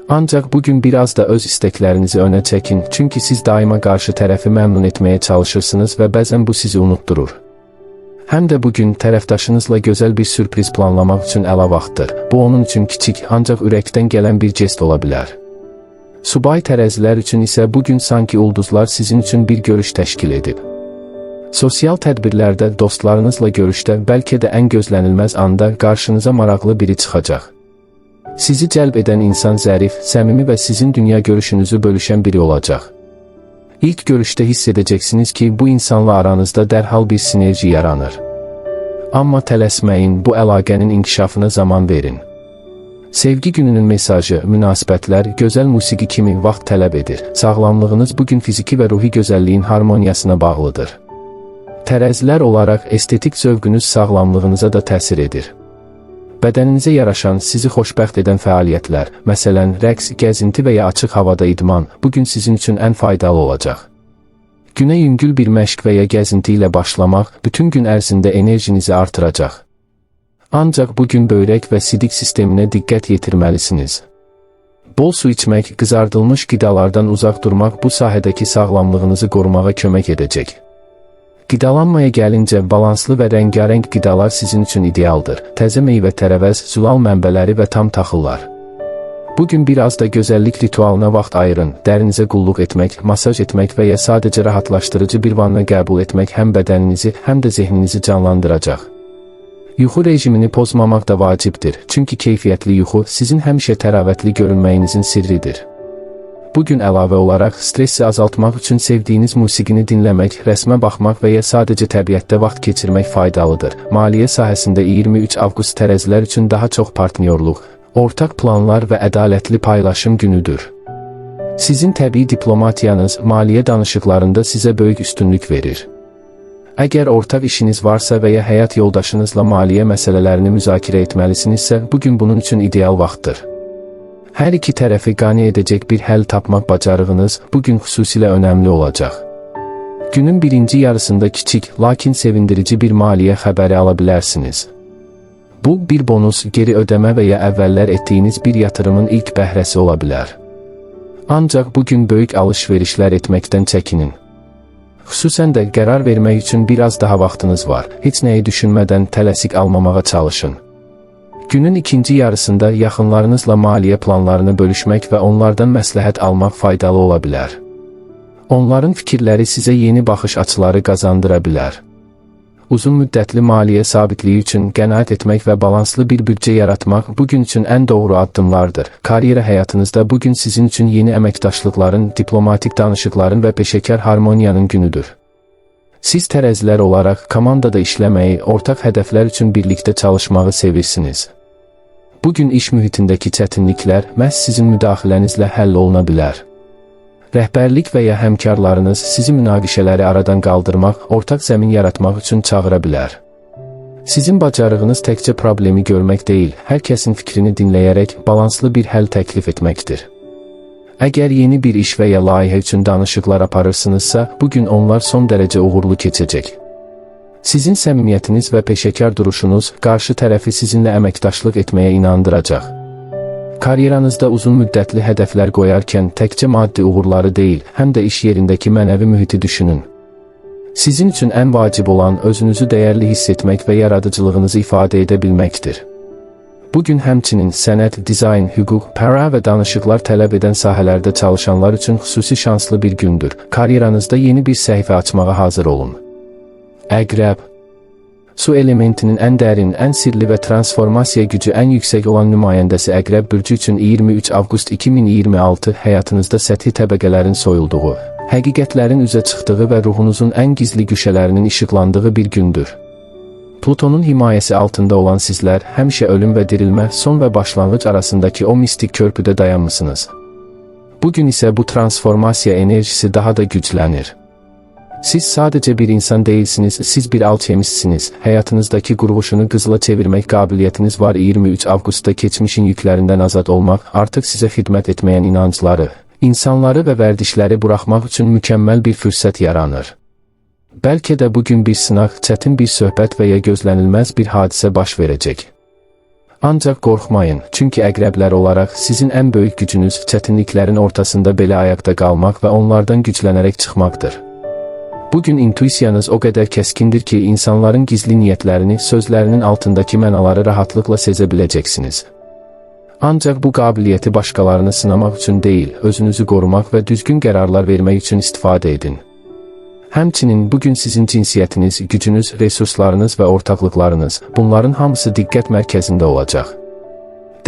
Ancaq bugün biraz da öz istəklərinizi önə çəkin, çünki siz daima qarşı tərəfi məmnun etməyə çalışırsınız və bəzən bu sizi unutdurur. Həm də bugün tərəfdaşınızla gözəl bir sürpriz planlamaq üçün əla vaxtdır. Bu onun üçün kiçik, ancaq ürəkdən gələn bir jest ola bilər. Subay tərəzilər üçün isə bugün sanki ulduzlar sizin üçün bir görüş təşkil edib. Sosial tədbirlərdə, dostlarınızla görüşdə, bəlkə də ən gözlənilməz anda qarşınıza maraqlı biri çıxacaq. Sizi cəlb edən insan zərif, səmimi və sizin dünya görüşünüzü bölüşən biri olacaq. İlk görüşdə hiss edəcəksiniz ki, bu insanla aranızda dərhal bir sinerji yaranır. Amma tələsməyin, bu əlaqənin inkişafına zaman verin. Sevgi gününün mesajı, münasibətlər, gözəl musiqi kimi vaxt tələb edir. Sağlamlığınız bugün fiziki və ruhi gözəlliyin harmoniyasına bağlıdır. Tərəzilər olaraq estetik zövqünüz sağlamlığınıza da təsir edir. Bədəninizə yaraşan, sizi xoşbəxt edən fəaliyyətlər, məsələn, rəqs, gəzinti və ya açıq havada idman, bugün sizin üçün ən faydalı olacaq. Günə yüngül bir məşq və ya gəzinti ilə başlamaq, bütün gün ərzində enerjinizi artıracaq. Ancaq bugün böyrək və sidik sisteminə diqqət yetirməlisiniz. Bol su içmək, qızardılmış qidalardan uzaq durmaq bu sahədəki sağlamlığınızı qorumağa kömək edəcək. Qidalanmaya gəlincə, balanslı və rəngarəng qidalar sizin üçün idealdır. Təzə meyvə, tərəvəz, zülal mənbələri və tam taxıllar. Bugün biraz da gözəllik ritualına vaxt ayırın. Dərinizə qulluq etmək, masaj etmək və ya sadəcə rahatlaşdırıcı bir vanna qəbul etmək həm bədəninizi, həm də zehninizi canlandıracaq. Yuxu rejimini pozmamaq da vacibdir, çünki keyfiyyətli yuxu sizin həmişə təravətli görünməyinizin sirridir. Bugün əlavə olaraq stressi azaltmaq üçün sevdiyiniz musiqini dinləmək, rəsmə baxmaq və ya sadəcə təbiətdə vaxt keçirmək faydalıdır. Maliyyə sahəsində 23 avqust tərəzilər üçün daha çox partnyorluq, ortaq planlar və ədalətli paylaşım günüdür. Sizin təbii diplomatiyanız maliyyə danışıqlarında sizə böyük üstünlük verir. Əgər ortaq işiniz varsa və ya həyat yoldaşınızla maliyyə məsələlərini müzakirə etməlisinizsə, bugün bunun üçün ideal vaxtdır. Hər iki tərəfi qane edəcək bir həll tapmaq bacarığınız bugün xüsusilə önəmli olacaq. Günün birinci yarısında kiçik, lakin sevindirici bir maliyyə xəbəri ala bilərsiniz. Bu, bir bonus, geri ödəmə və ya əvvəllər etdiyiniz bir yatırımın ilk bəhrəsi ola bilər. Ancaq bugün böyük alış-verişlər etməkdən çəkinin. Xüsusən də qərar vermək üçün biraz daha vaxtınız var. Heç nəyi düşünmədən tələsik almamağa çalışın. Günün ikinci yarısında yaxınlarınızla maliyyə planlarını bölüşmək və onlardan məsləhət almaq faydalı ola bilər. Onların fikirləri sizə yeni baxış açıları qazandıra bilər. Uzun müddətli maliyyə sabitliyi üçün qənaət etmək və balanslı bir büdcə yaratmaq bugün üçün ən doğru addımlardır. Karyera həyatınızda bugün sizin üçün yeni əməkdaşlıqların, diplomatik danışıqların və peşəkar harmoniyanın günüdür. Siz tərəzilər olaraq komandada işləməyi, ortaq hədəflər üçün birlikdə çalışmağı sevirsiniz. Bugün iş mühitindəki çətinliklər məhz sizin müdaxilənizlə həll oluna bilər. Rəhbərlik və ya həmkarlarınız sizi münaqişələri aradan qaldırmaq, ortaq zəmin yaratmaq üçün çağıra bilər. Sizin bacarığınız təkcə problemi görmək deyil, hər kəsin fikrini dinləyərək balanslı bir həll təklif etməkdir. Əgər yeni bir iş və ya layihə üçün danışıqlar aparırsınızsa, bugün onlar son dərəcə uğurlu keçəcək. Sizin səmimiyyətiniz və peşəkar duruşunuz qarşı tərəfi sizinlə əməkdaşlıq etməyə inandıracaq. Karyeranızda uzun müddətli hədəflər qoyarkən təkcə maddi uğurları deyil, həm də iş yerindəki mənəvi mühiti düşünün. Sizin üçün ən vacib olan özünüzü dəyərli hiss etmək və yaradıcılığınızı ifadə edə bilməkdir. Bugün həmçinin sənət, dizayn, hüquq, para və danışıqlar tələb edən sahələrdə çalışanlar üçün xüsusi şanslı bir gündür. Karyeranızda yeni bir səhifə açmağa hazır olun. Əqrəb. Su elementinin ən dərin, ən sirli və transformasiya gücü ən yüksək olan nümayəndəsi Əqrəb bürcü üçün 23 avqust 2026 həyatınızda səthi təbəqələrin soyulduğu, həqiqətlərin üzə çıxdığı və ruhunuzun ən gizli güşələrinin işıqlandığı bir gündür. Plutonun himayəsi altında olan sizlər həmişə ölüm və dirilmə, son və başlanğıc arasındakı o mistik körpüdə dayanmısınız. Bugün isə bu transformasiya enerjisi daha da güclənir. Siz sadəcə bir insan deyilsiniz, siz bir alkemistsiniz. Həyatınızdakı qurğuşunu qızıla çevirmək qabiliyyətiniz var. 23 avqustda keçmişin yüklərindən azad olmaq, artıq sizə xidmət etməyən inancları, insanları və vərdişləri buraxmaq üçün mükəmməl bir fürsət yaranır. Bəlkə də bugün bir sınaq, çətin bir söhbət və ya gözlənilməz bir hadisə baş verəcək. Ancaq qorxmayın, çünki əqrəblər olaraq sizin ən böyük gücünüz çətinliklərin ortasında belə ayaqda qalmaq və onlardan güclənərək çıxmaqdır. Bugün intuisiyanız o qədər kəskindir ki, insanların gizli niyyətlərini, sözlərinin altındakı mənaları rahatlıqla sezə biləcəksiniz. Ancaq bu qabiliyyəti başqalarını sınamaq üçün deyil, özünüzü qorumaq və düzgün qərarlar vermək üçün istifadə edin. Həmçinin bugün sizin cinsiyyətiniz, gücünüz, resurslarınız və ortaqlıqlarınız, bunların hamısı diqqət mərkəzində olacaq.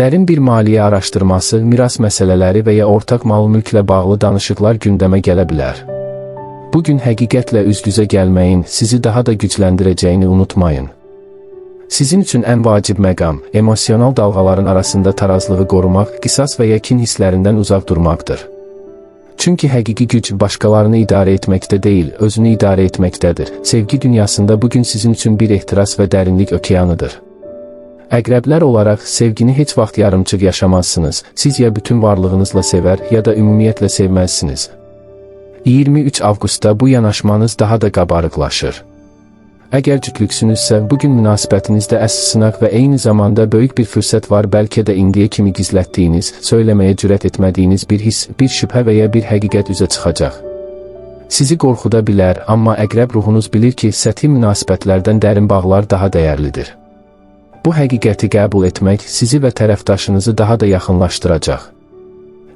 Dərin bir maliyyə araşdırması, miras məsələləri və ya ortaq mal-mülklə bağlı danışıqlar gündəmə gələ bilər. Bugün həqiqətlə üz-üzə gəlməyin sizi daha da gücləndirəcəyini unutmayın. Sizin üçün ən vacib məqam, emosional dalğaların arasında tarazlığı qorumaq, qisas və ya kin hisslərindən uzaq durmaqdır. Çünki həqiqi güc başqalarını idarə etməkdə deyil, özünü idarə etməkdədir. Sevgi dünyasında bugün sizin üçün bir ehtiras və dərinlik okeanıdır. Əqrəblər olaraq sevgini heç vaxt yarımçıq yaşamazsınız. Siz ya bütün varlığınızla sevər, ya da ümumiyyətlə sevməzsiniz. 23 avqustda bu yanaşmanız daha da qabarıqlaşır. Əgər cütlüksünüzsə, bugün münasibətinizdə əsl sınaq və eyni zamanda böyük bir fürsət var. Bəlkə də indiyə kimi gizlətdiyiniz, söyləməyə cürət etmədiyiniz bir hiss, bir şübhə və ya bir həqiqət üzə çıxacaq. Sizi qorxuda bilər, amma əqrəb ruhunuz bilir ki, səthi münasibətlərdən dərin bağlar daha dəyərlidir. Bu həqiqəti qəbul etmək sizi və tərəfdaşınızı daha da yaxınlaşdıracaq.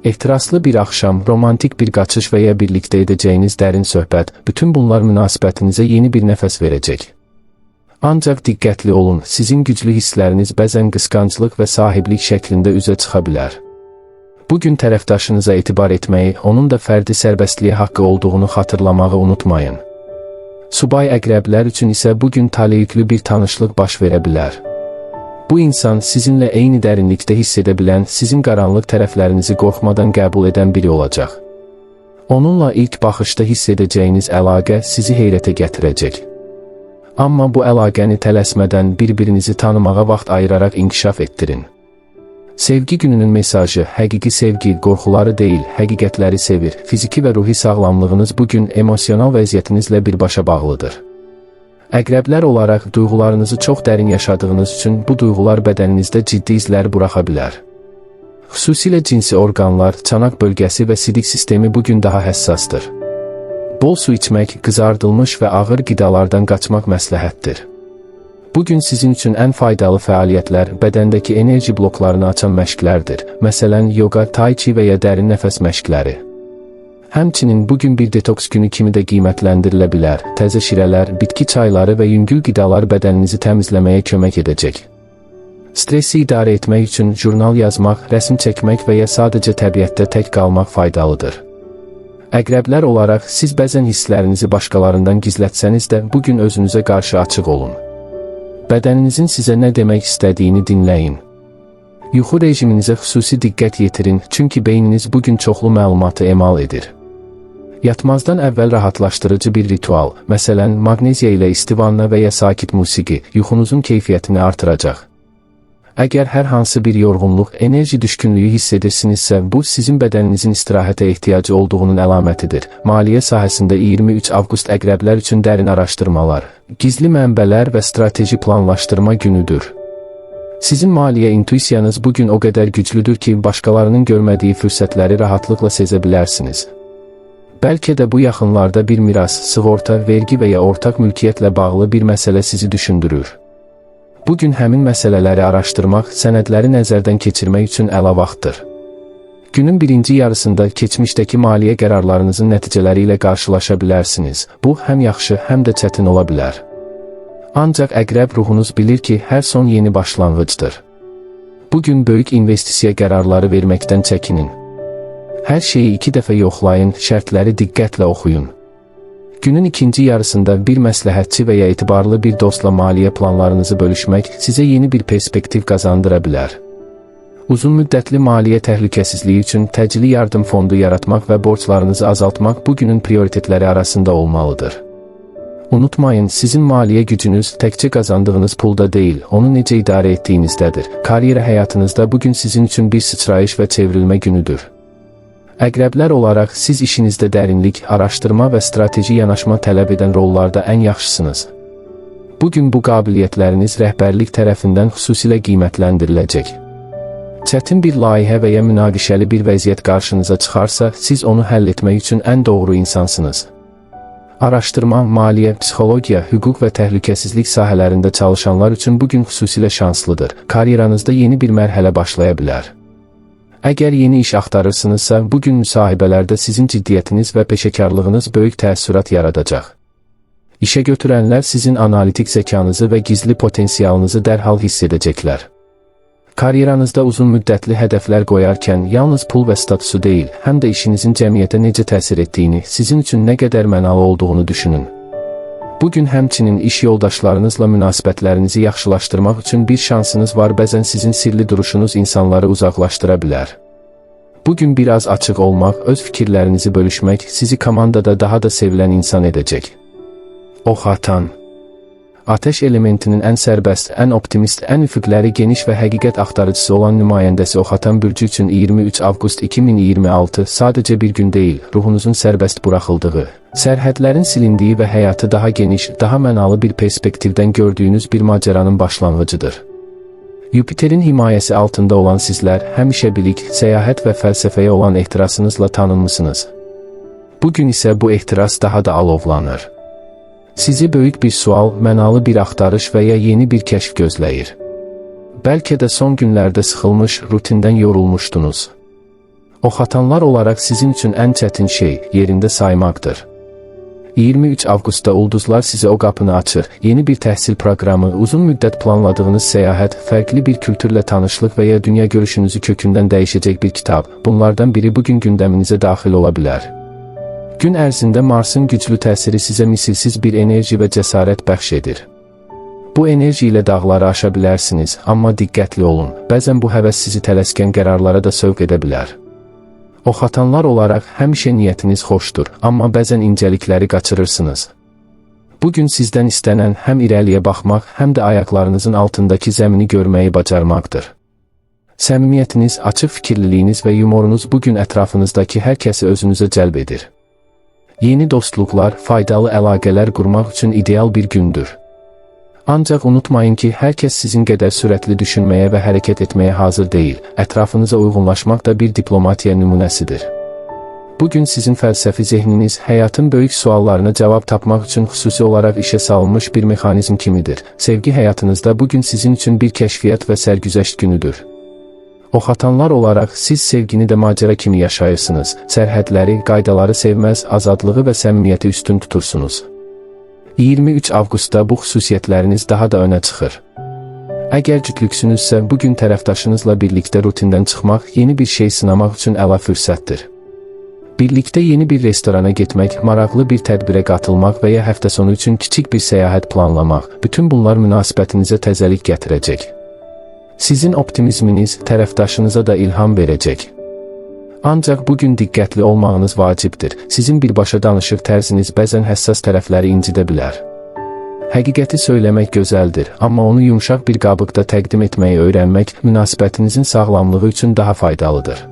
Ehtiraslı bir axşam, romantik bir qaçış və ya birlikdə edəcəyiniz dərin söhbət, bütün bunlar münasibətinizə yeni bir nəfəs verəcək. Ancaq diqqətli olun, sizin güclü hissləriniz bəzən qısqanclıq və sahiblik şəklində üzə çıxa bilər. Bugün tərəfdaşınıza etibar etməyi, onun da fərdi sərbəstliyə haqqı olduğunu xatırlamağı unutmayın. Subay əqrəblər üçün isə bugün taleyüklü bir tanışlıq baş verə bilər. Bu insan sizinlə eyni dərinlikdə hiss edə bilən, sizin qaranlıq tərəflərinizi qorxmadan qəbul edən biri olacaq. Onunla ilk baxışda hiss edəcəyiniz əlaqə sizi heyrətə gətirəcək. Amma bu əlaqəni tələsmədən bir-birinizi tanımağa vaxt ayıraraq inkişaf etdirin. Sevgi gününün mesajı, həqiqi sevgi, qorxuları deyil, həqiqətləri sevir. Fiziki və ruhi sağlamlığınız bugün emosional vəziyyətinizlə birbaşa bağlıdır. Əqrəblər olaraq duyğularınızı çox dərin yaşadığınız üçün bu duyğular bədəninizdə ciddi izlər buraxa bilər. Xüsusilə cinsi orqanlar, çanaq bölgəsi və sidik sistemi bugün daha həssasdır. Bol su içmək, qızardılmış və ağır qidalardan qaçmaq məsləhətdir. Bugün sizin üçün ən faydalı fəaliyyətlər bədəndəki enerji bloklarını açan məşqlərdir. Məsələn, yoga, tai chi və ya dərin nəfəs məşqləri. Həmçinin bugün bir detoks günü kimi də qiymətləndirilə bilər. Təzə şirələr, bitki çayları və yüngül qidalar bədəninizi təmizləməyə kömək edəcək. Stressi idarə etmək üçün jurnal yazmaq, rəsm çəkmək və ya sadəcə təbiətdə tək qalmaq faydalıdır. Əqrəblər olaraq siz bəzən hisslərinizi başqalarından gizlətsəniz də bugün özünüzə qarşı açıq olun. Bədəninizin sizə nə demək istədiyini dinləyin. Yuxu rejiminizə xüsusi diqqət yetirin, çünki beyniniz bugün çoxlu məlumatı emal edir. Yatmazdan əvvəl rahatlaşdırıcı bir ritual, məsələn, maqneziya ilə isti vanna və ya sakit musiqi, yuxunuzun keyfiyyətini artıracaq. Əgər hər hansı bir yorğunluq, enerji düşkünlüyü hiss edirsinizsə, bu sizin bədəninizin istirahətə ehtiyacı olduğunun əlamətidir. Maliyyə sahəsində 23 avqust əqrəblər üçün dərin araşdırmalar, gizli mənbələr və strateji planlaşdırma günüdür. Sizin maliyyə intuisiyanız bugün o qədər güclüdür ki, başqalarının görmədiyi fürsətləri rahatlıqla sezə bilərsiniz. Bəlkə də bu yaxınlarda bir miras, sığorta, vergi və ya ortaq mülkiyyətlə bağlı bir məsələ sizi düşündürür. Bugün həmin məsələləri araşdırmaq, sənədləri nəzərdən keçirmək üçün əla vaxtdır. Günün birinci yarısında keçmişdəki maliyyə qərarlarınızın nəticələri ilə qarşılaşa bilərsiniz. Bu, həm yaxşı, həm də çətin ola bilər. Ancaq əqrəb ruhunuz bilir ki, hər son yeni başlanğıcdır. Bugün böyük investisiya qərarları verməkdən çəkinin. Hər şeyi 2 dəfə yoxlayın, şərtləri diqqətlə oxuyun. Günün ikinci yarısında bir məsləhətçi və ya etibarlı bir dostla maliyyə planlarınızı bölüşmək sizə yeni bir perspektiv qazandıra bilər. Uzun müddətli maliyyə təhlükəsizliyi üçün təcili yardım fondu yaratmaq və borclarınızı azaltmaq bugünün prioritetləri arasında olmalıdır. Unutmayın, sizin maliyyə gücünüz təkcə qazandığınız pulda deyil, onu necə idarə etdiyinizdədir. Karyera həyatınızda bugün sizin üçün bir sıçrayış və çevrilmə günüdür. Əqrəblər olaraq siz işinizdə dərinlik, araşdırma və strateji yanaşma tələb edən rollarda ən yaxşısınız. Bugün bu qabiliyyətləriniz rəhbərlik tərəfindən xüsusilə qiymətləndiriləcək. Çətin bir layihə və ya münaqişəli bir vəziyyət qarşınıza çıxarsa, siz onu həll etmək üçün ən doğru insansınız. Araşdırma, maliyyə, psixologiya, hüquq və təhlükəsizlik sahələrində çalışanlar üçün bugün xüsusilə şanslıdır. Karyeranızda yeni bir mərhələ başlaya bilər. Əgər yeni iş axtarırsınızsa, bugün müsahibələrdə sizin ciddiyyətiniz və peşəkarlığınız böyük təəssürat yaradacaq. İşə götürənlər sizin analitik zəkanızı və gizli potensialınızı dərhal hiss edəcəklər. Karyeranızda uzun müddətli hədəflər qoyarkən yalnız pul və statusu deyil, həm də işinizin cəmiyyətə necə təsir etdiyini, sizin üçün nə qədər mənalı olduğunu düşünün. Bugün həmçinin iş yoldaşlarınızla münasibətlərinizi yaxşılaşdırmaq üçün bir şansınız var, bəzən sizin sirli duruşunuz insanları uzaqlaşdıra bilər. Bugün biraz açıq olmaq, öz fikirlərinizi bölüşmək sizi komandada daha da sevilən insan edəcək. Oxatan. Ateş elementinin ən sərbəst, ən optimist, ən üfüqləri geniş və həqiqət axtarıcısı olan nümayəndəsi Oxatan bürcü üçün 23 avqust 2026 sadəcə bir gün deyil, ruhunuzun sərbəst buraxıldığı, sərhədlərin silindiyi və həyatı daha geniş, daha mənalı bir perspektivdən gördüyünüz bir macəranın başlanğıcıdır. Yupiterin himayəsi altında olan sizlər, həmişə bilik, səyahət və fəlsəfəyə olan ehtirasınızla tanınmısınız. Bugün isə bu ehtiras daha da alovlanır. Sizi böyük bir sual, mənalı bir axtarış və ya yeni bir kəşf gözləyir. Bəlkə də son günlərdə sıxılmış, rutindən yorulmuşdunuz. Oxatanlar olaraq sizin üçün ən çətin şey yerində saymaqdır. 23 avqustda ulduzlar sizə o qapını açır. Yeni bir təhsil proqramı, uzun müddət planladığınız səyahət, fərqli bir kültürlə tanışlıq və ya dünya görüşünüzü kökündən dəyişəcək bir kitab. Bunlardan biri bugün gündəminizə daxil ola bilər. Gün ərzində Marsın güclü təsiri sizə misilsiz bir enerji və cəsarət bəxş edir. Bu enerji ilə dağları aşa bilərsiniz, amma diqqətli olun. Bəzən bu həvəs sizi tələskən qərarlara da sövq edə bilər. Oxatanlar olaraq həmişə niyyətiniz xoşdur, amma bəzən incəlikləri qaçırırsınız. Bugün sizdən istənən həm irəliyə baxmaq, həm də ayaqlarınızın altındakı zəmini görməyi bacarmaqdır. Səmimiyyətiniz, açıq fikirliliyiniz və yumorunuz bugün ətrafınızdakı hər kəsi özünüzə cəlb edir. Yeni dostluqlar, faydalı əlaqələr qurmaq üçün ideal bir gündür. Ancaq unutmayın ki, hər kəs sizin qədər sürətli düşünməyə və hərəkət etməyə hazır deyil. Ətrafınıza uyğunlaşmaq da bir diplomatiya nümunəsidir. Bugün sizin fəlsəfi zehniniz həyatın böyük suallarına cavab tapmaq üçün xüsusi olaraq işə salınmış bir mexanizm kimidir. Sevgi həyatınızda bugün sizin üçün bir kəşfiyyat və sərgüzəşt günüdür. Oxatanlar olaraq siz sevgini də macəra kimi yaşayırsınız. Sərhədləri, qaydaları sevməz, azadlığı və səmimiyyəti üstün tutursunuz. 23 avqustda bu xüsusiyyətləriniz daha da önə çıxır. Əgər cütlüksünüzsə, bugün tərəfdaşınızla birlikdə rutindən çıxmaq, yeni bir şey sınamaq üçün əla fürsətdir. Birlikdə yeni bir restorana getmək, maraqlı bir tədbirə qatılmaq və ya həftə sonu üçün kiçik bir səyahət planlamaq, bütün bunlar münasibətinizə təzəlik gətirəcək. Sizin optimizminiz tərəfdaşınıza da ilham verəcək. Ancaq bugün diqqətli olmağınız vacibdir. Sizin birbaşa danışıq tərziniz bəzən həssas tərəfləri incidə bilər. Həqiqəti söyləmək gözəldir, amma onu yumşaq bir qabıqda təqdim etməyi öyrənmək münasibətinizin sağlamlığı üçün daha faydalıdır.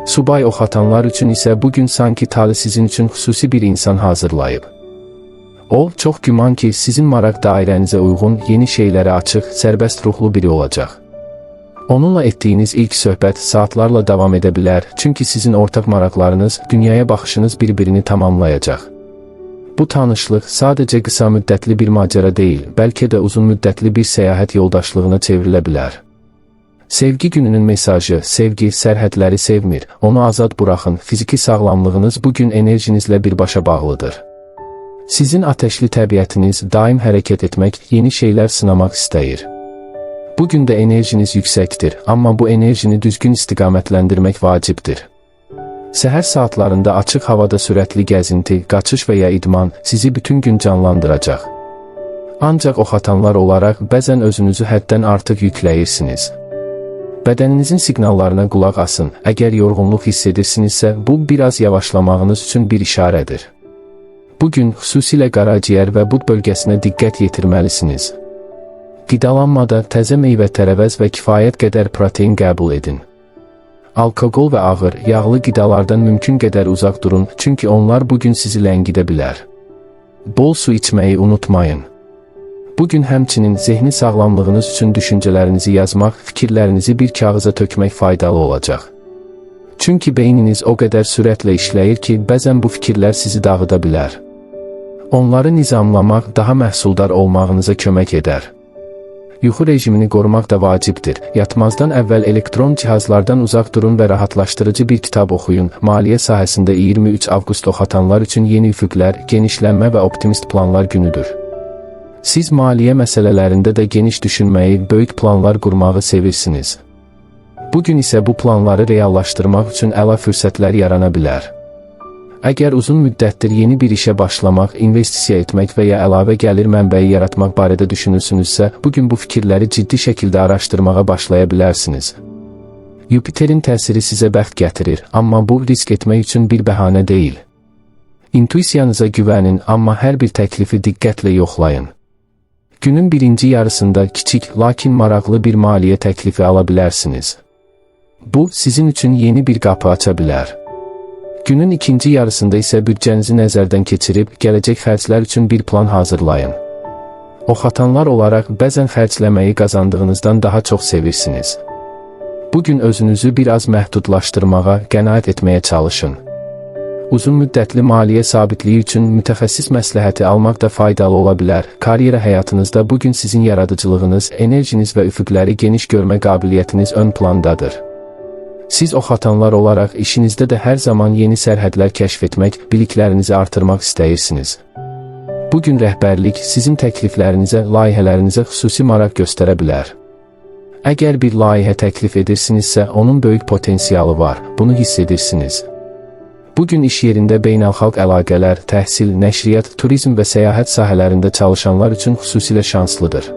Subay oxatanlar üçün isə bugün sanki Tanrı sizin üçün xüsusi bir insan hazırlayıb. O, çox güman ki, sizin maraq dairənizə uyğun, yeni şeylərə açıq, sərbəst ruhlu biri olacaq. Onunla etdiyiniz ilk söhbət saatlarla davam edə bilər, çünki sizin ortaq maraqlarınız, dünyaya baxışınız bir-birini tamamlayacaq. Bu tanışlıq sadəcə qısa müddətli bir macəra deyil, bəlkə də uzun müddətli bir səyahət yoldaşlığına çevrilə bilər. Sevgi gününün mesajı, sevgi sərhədləri sevmir, onu azad buraxın, fiziki sağlamlığınız bugün enerjinizlə birbaşa bağlıdır. Sizin ateşli təbiətiniz daim hərəkət etmək, yeni şeylər sınamaq istəyir. Bugün də enerjiniz yüksəkdir, amma bu enerjini düzgün istiqamətləndirmək vacibdir. Səhər saatlarında açıq havada sürətli gəzinti, qaçış və ya idman sizi bütün gün canlandıracaq. Ancaq oxatanlar olaraq bəzən özünüzü həddən artıq yükləyirsiniz. Bədəninizin siqnallarına qulaq asın. Əgər yorğunluq hiss edirsinizsə, bu biraz yavaşlamağınız üçün bir işarədir. Bugün xüsusilə qaraciyər və bud bölgəsinə diqqət yetirməlisiniz. Qidalanmada təzə meyvə-tərəvəz və kifayət qədər protein qəbul edin. Alkoqol və ağır, yağlı qidalardan mümkün qədər uzaq durun, çünki onlar bugün sizi ləngidə bilər. Bol su içməyi unutmayın. Bugün həmçinin zehni sağlamlığınız üçün düşüncələrinizi yazmaq, fikirlərinizi bir kağıza tökmək faydalı olacaq. Çünki beyniniz o qədər sürətlə işləyir ki, bəzən bu fikirlər sizi dağıda bilər. Onları nizamlamaq daha məhsuldar olmağınıza kömək edər. Yuxu rejimini qorumaq da vacibdir. Yatmazdan əvvəl elektron cihazlardan uzaq durun və rahatlaşdırıcı bir kitab oxuyun. Maliyyə sahəsində 23 avqust oxatanlar üçün yeni üfüqlər, genişlənmə və optimist planlar günüdür. Siz maliyyə məsələlərində də geniş düşünməyi, böyük planlar qurmağı sevirsiniz. Bugün isə bu planları reallaşdırmaq üçün əla fürsətlər yarana bilər. Əgər uzun müddətdir yeni bir işə başlamaq, investisiya etmək və ya əlavə gəlir mənbəyi yaratmaq barədə düşünürsünüzsə, bugün bu fikirləri ciddi şəkildə araşdırmağa başlaya bilərsiniz. Yupiterin təsiri sizə bəxt gətirir, amma bu risk etmək üçün bir bəhanə deyil. İntuisiyanıza güvənin, amma hər bir təklifi diqqətlə yoxlayın. Günün birinci yarısında kiçik, lakin maraqlı bir maliyyə təklifi ala bilərsiniz. Bu, sizin üçün yeni bir qapı aça bilər. Günün ikinci yarısında isə büdcənizi nəzərdən keçirib, gələcək xərclər üçün bir plan hazırlayın. Oxatanlar olaraq bəzən xərcləməyi qazandığınızdan daha çox sevirsiniz. Bugün özünüzü biraz məhdudlaşdırmağa, qənaət etməyə çalışın. Uzun müddətli maliyyə sabitliyi üçün mütəxəssis məsləhəti almaq da faydalı ola bilər. Karyera həyatınızda bugün sizin yaradıcılığınız, enerjiniz və üfüqləri geniş görmə qabiliyyətiniz ön plandadır. Siz oxatanlar olaraq işinizdə də hər zaman yeni sərhədlər kəşf etmək, biliklərinizi artırmaq istəyirsiniz. Bugün rəhbərlik sizin təkliflərinizə, layihələrinizə xüsusi maraq göstərə bilər. Əgər bir layihə təklif edirsinizsə, onun böyük potensialı var, bunu hiss edirsiniz. Bugün iş yerində beynəlxalq əlaqələr, təhsil, nəşriyyat, turizm və səyahət sahələrində çalışanlar üçün xüsusilə şanslıdır.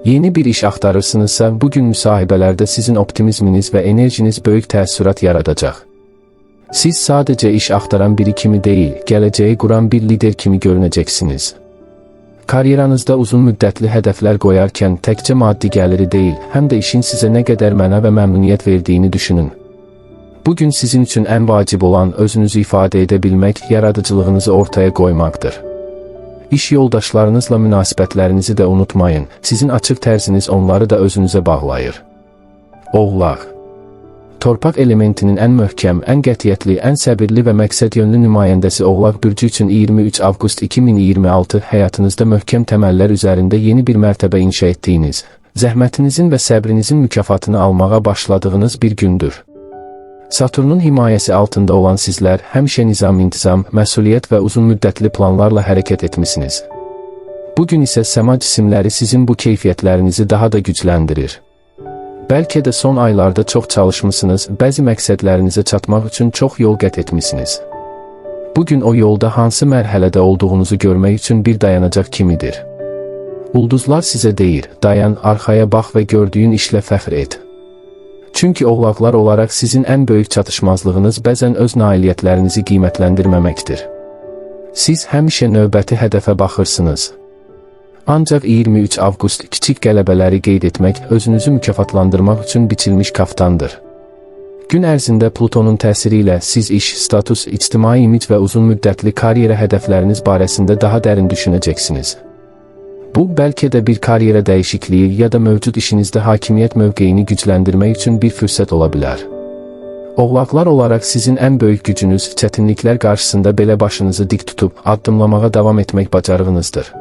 Yeni bir iş axtarırsınızsa, bugün müsahibələrdə sizin optimizminiz və enerjiniz böyük təəssürat yaradacaq. Siz sadəcə iş axtaran biri kimi deyil, gələcəyi quran bir lider kimi görünəcəksiniz. Karyeranızda uzun müddətli hədəflər qoyarkən təkcə maddi gəliri deyil, həm də işin sizə nə qədər məna və məmnuniyyət verdiyini düşünün. Bugün sizin üçün ən vacib olan özünüzü ifadə edə bilmək, yaradıcılığınızı ortaya qoymaqdır. İş yoldaşlarınızla münasibətlərinizi də unutmayın, sizin açıq tərziniz onları da özünüzə bağlayır. Oğlaq. Torpaq elementinin ən möhkəm, ən qətiyyətli, ən səbirli və məqsədyönlü nümayəndəsi Oğlaq bürcü üçün 23 avqust 2026 həyatınızda möhkəm təməllər üzərində yeni bir mərtəbə inşa etdiyiniz, zəhmətinizin və səbrinizin mükafatını almağa başladığınız bir gündür. Saturnun himayəsi altında olan sizlər həmişə nizam-intizam, məsuliyyət və uzun müddətli planlarla hərəkət etmisiniz. Bugün isə səma cisimləri sizin bu keyfiyyətlərinizi daha da gücləndirir. Bəlkə də son aylarda çox çalışmısınız, bəzi məqsədlərinizə çatmaq üçün çox yol qət etmisiniz. Bugün o yolda hansı mərhələdə olduğunuzu görmək üçün bir dayanacaq kimidir. Ulduzlar sizə deyir, dayan, arxaya bax və gördüyün işlə fəxr et. Çünki oğlaqlar olaraq sizin ən böyük çatışmazlığınız bəzən öz nailiyyətlərinizi qiymətləndirməməkdir. Siz həmişə növbəti hədəfə baxırsınız. Ancaq 23 avqust kiçik qələbələri qeyd etmək özünüzü mükafatlandırmaq üçün biçilmiş kaftandır. Gün ərzində Plutonun təsiri ilə siz iş, status, ictimai imic və uzun müddətli karyera hədəfləriniz barəsində daha dərin düşünəcəksiniz. Bu, bəlkə də bir karyera dəyişikliyi ya da mövcud işinizdə hakimiyyət mövqeyini gücləndirmək üçün bir fürsət ola bilər. Oğlaqlar olaraq sizin ən böyük gücünüz çətinliklər qarşısında belə başınızı dik tutub, addımlamağa davam etmək bacarığınızdır.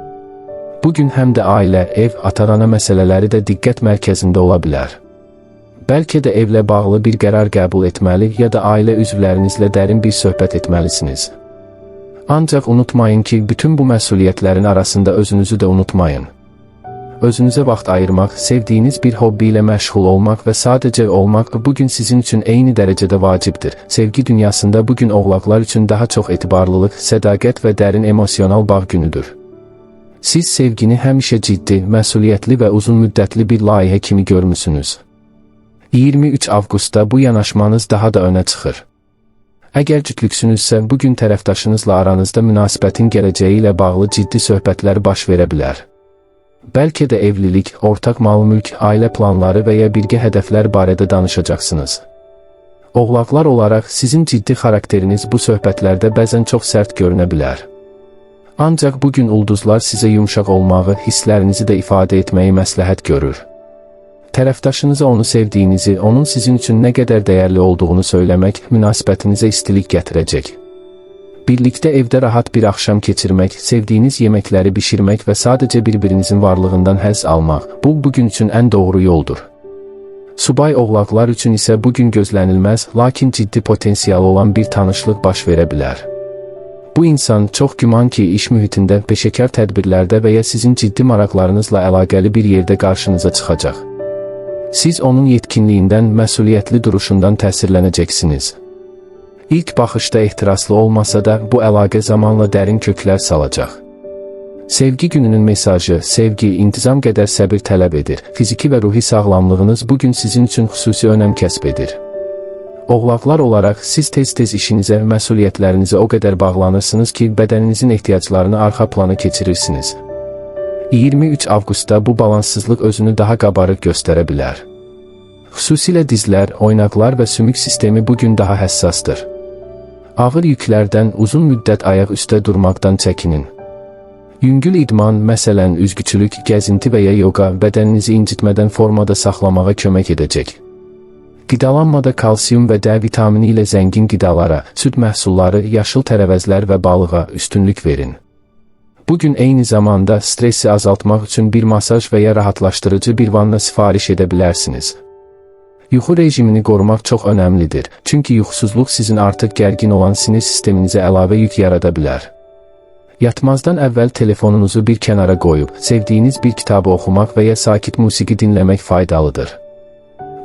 Bugün həm də ailə, ev, ata-ana məsələləri də diqqət mərkəzində ola bilər. Bəlkə də evlə bağlı bir qərar qəbul etməli ya da ailə üzvlərinizlə dərin bir söhbət etməlisiniz. Ancaq unutmayın ki, bütün bu məsuliyyətlərin arasında özünüzü də unutmayın. Özünüzə vaxt ayırmaq, sevdiyiniz bir hobbi ilə məşğul olmaq və sadəcə olmaq bugün sizin üçün eyni dərəcədə vacibdir. Sevgi dünyasında bugün oğlaqlar üçün daha çox etibarlılıq, sədaqət və dərin emosional bağ günüdür. Siz sevgini həmişə ciddi, məsuliyyətli və uzun müddətli bir layihə kimi görmüsünüz. 23 avqustda bu yanaşmanız daha da önə çıxır. Əgər cütlüksünüzsə, bugün tərəfdaşınızla aranızda münasibətin gələcəyi ilə bağlı ciddi söhbətlər baş verə bilər. Bəlkə də evlilik, ortaq mal-mülk, ailə planları və ya birgə hədəflər barədə danışacaqsınız. Oğlaqlar olaraq sizin ciddi xarakteriniz bu söhbətlərdə bəzən çox sərt görünə bilər. Ancaq bugün ulduzlar sizə yumşaq olmağı, hisslərinizi də ifadə etməyi məsləhət görür. Tərəfdaşınıza onu sevdiyinizi, onun sizin üçün nə qədər dəyərli olduğunu söyləmək münasibətinizə istilik gətirəcək. Birlikdə evdə rahat bir axşam keçirmək, sevdiyiniz yeməkləri bişirmək və sadəcə bir-birinizin varlığından həzz almaq, bu bugün üçün ən doğru yoldur. Subay oğlaqlar üçün isə bugün gözlənilməz, lakin ciddi potensialı olan bir tanışlıq baş verə bilər. Bu insan çox güman ki, iş mühitində, peşəkar tədbirlərdə və ya sizin ciddi maraqlarınızla əlaqəli bir yerdə qarşınıza çıxacaq. Siz onun yetkinliyindən, məsuliyyətli duruşundan təsirlənəcəksiniz. İlk baxışda ehtiraslı olmasa da, bu əlaqə zamanla dərin köklər salacaq. Sevgi gününün mesajı, sevgi, intizam qədər səbir tələb edir. Fiziki və ruhi sağlamlığınız bugün sizin üçün xüsusi önəm kəsb edir. Oğlaqlar olaraq siz tez-tez işinizə, məsuliyyətlərinizə o qədər bağlanırsınız ki, bədəninizin ehtiyaclarını arxa plana keçirirsiniz. 23 avqustda bu balanssızlıq özünü daha qabarıq göstərə bilər. Xüsusilə dizlər, oynaqlar və sümük sistemi bugün daha həssasdır. Ağır yüklərdən uzun müddət ayaq üstə durmaqdan çəkinin. Yüngül idman, məsələn, üzgüçülük, gəzinti və ya yoga bədəninizi incitmədən formada saxlamağa kömək edəcək. Qidalanmada kalsium və D vitamini ilə zəngin qidalara, süd məhsulları, yaşıl tərəvəzlər və balığa üstünlük verin. Bugün eyni zamanda stressi azaltmaq üçün bir masaj və ya rahatlaşdırıcı bir vanna sifariş edə bilərsiniz. Yuxu rejimini qorumaq çox önəmlidir, çünki yuxusuzluq sizin artıq gərgin olan sinir sisteminizə əlavə yük yarada bilər. Yatmazdan əvvəl telefonunuzu bir kənara qoyub, sevdiyiniz bir kitabı oxumaq və ya sakit musiqi dinləmək faydalıdır.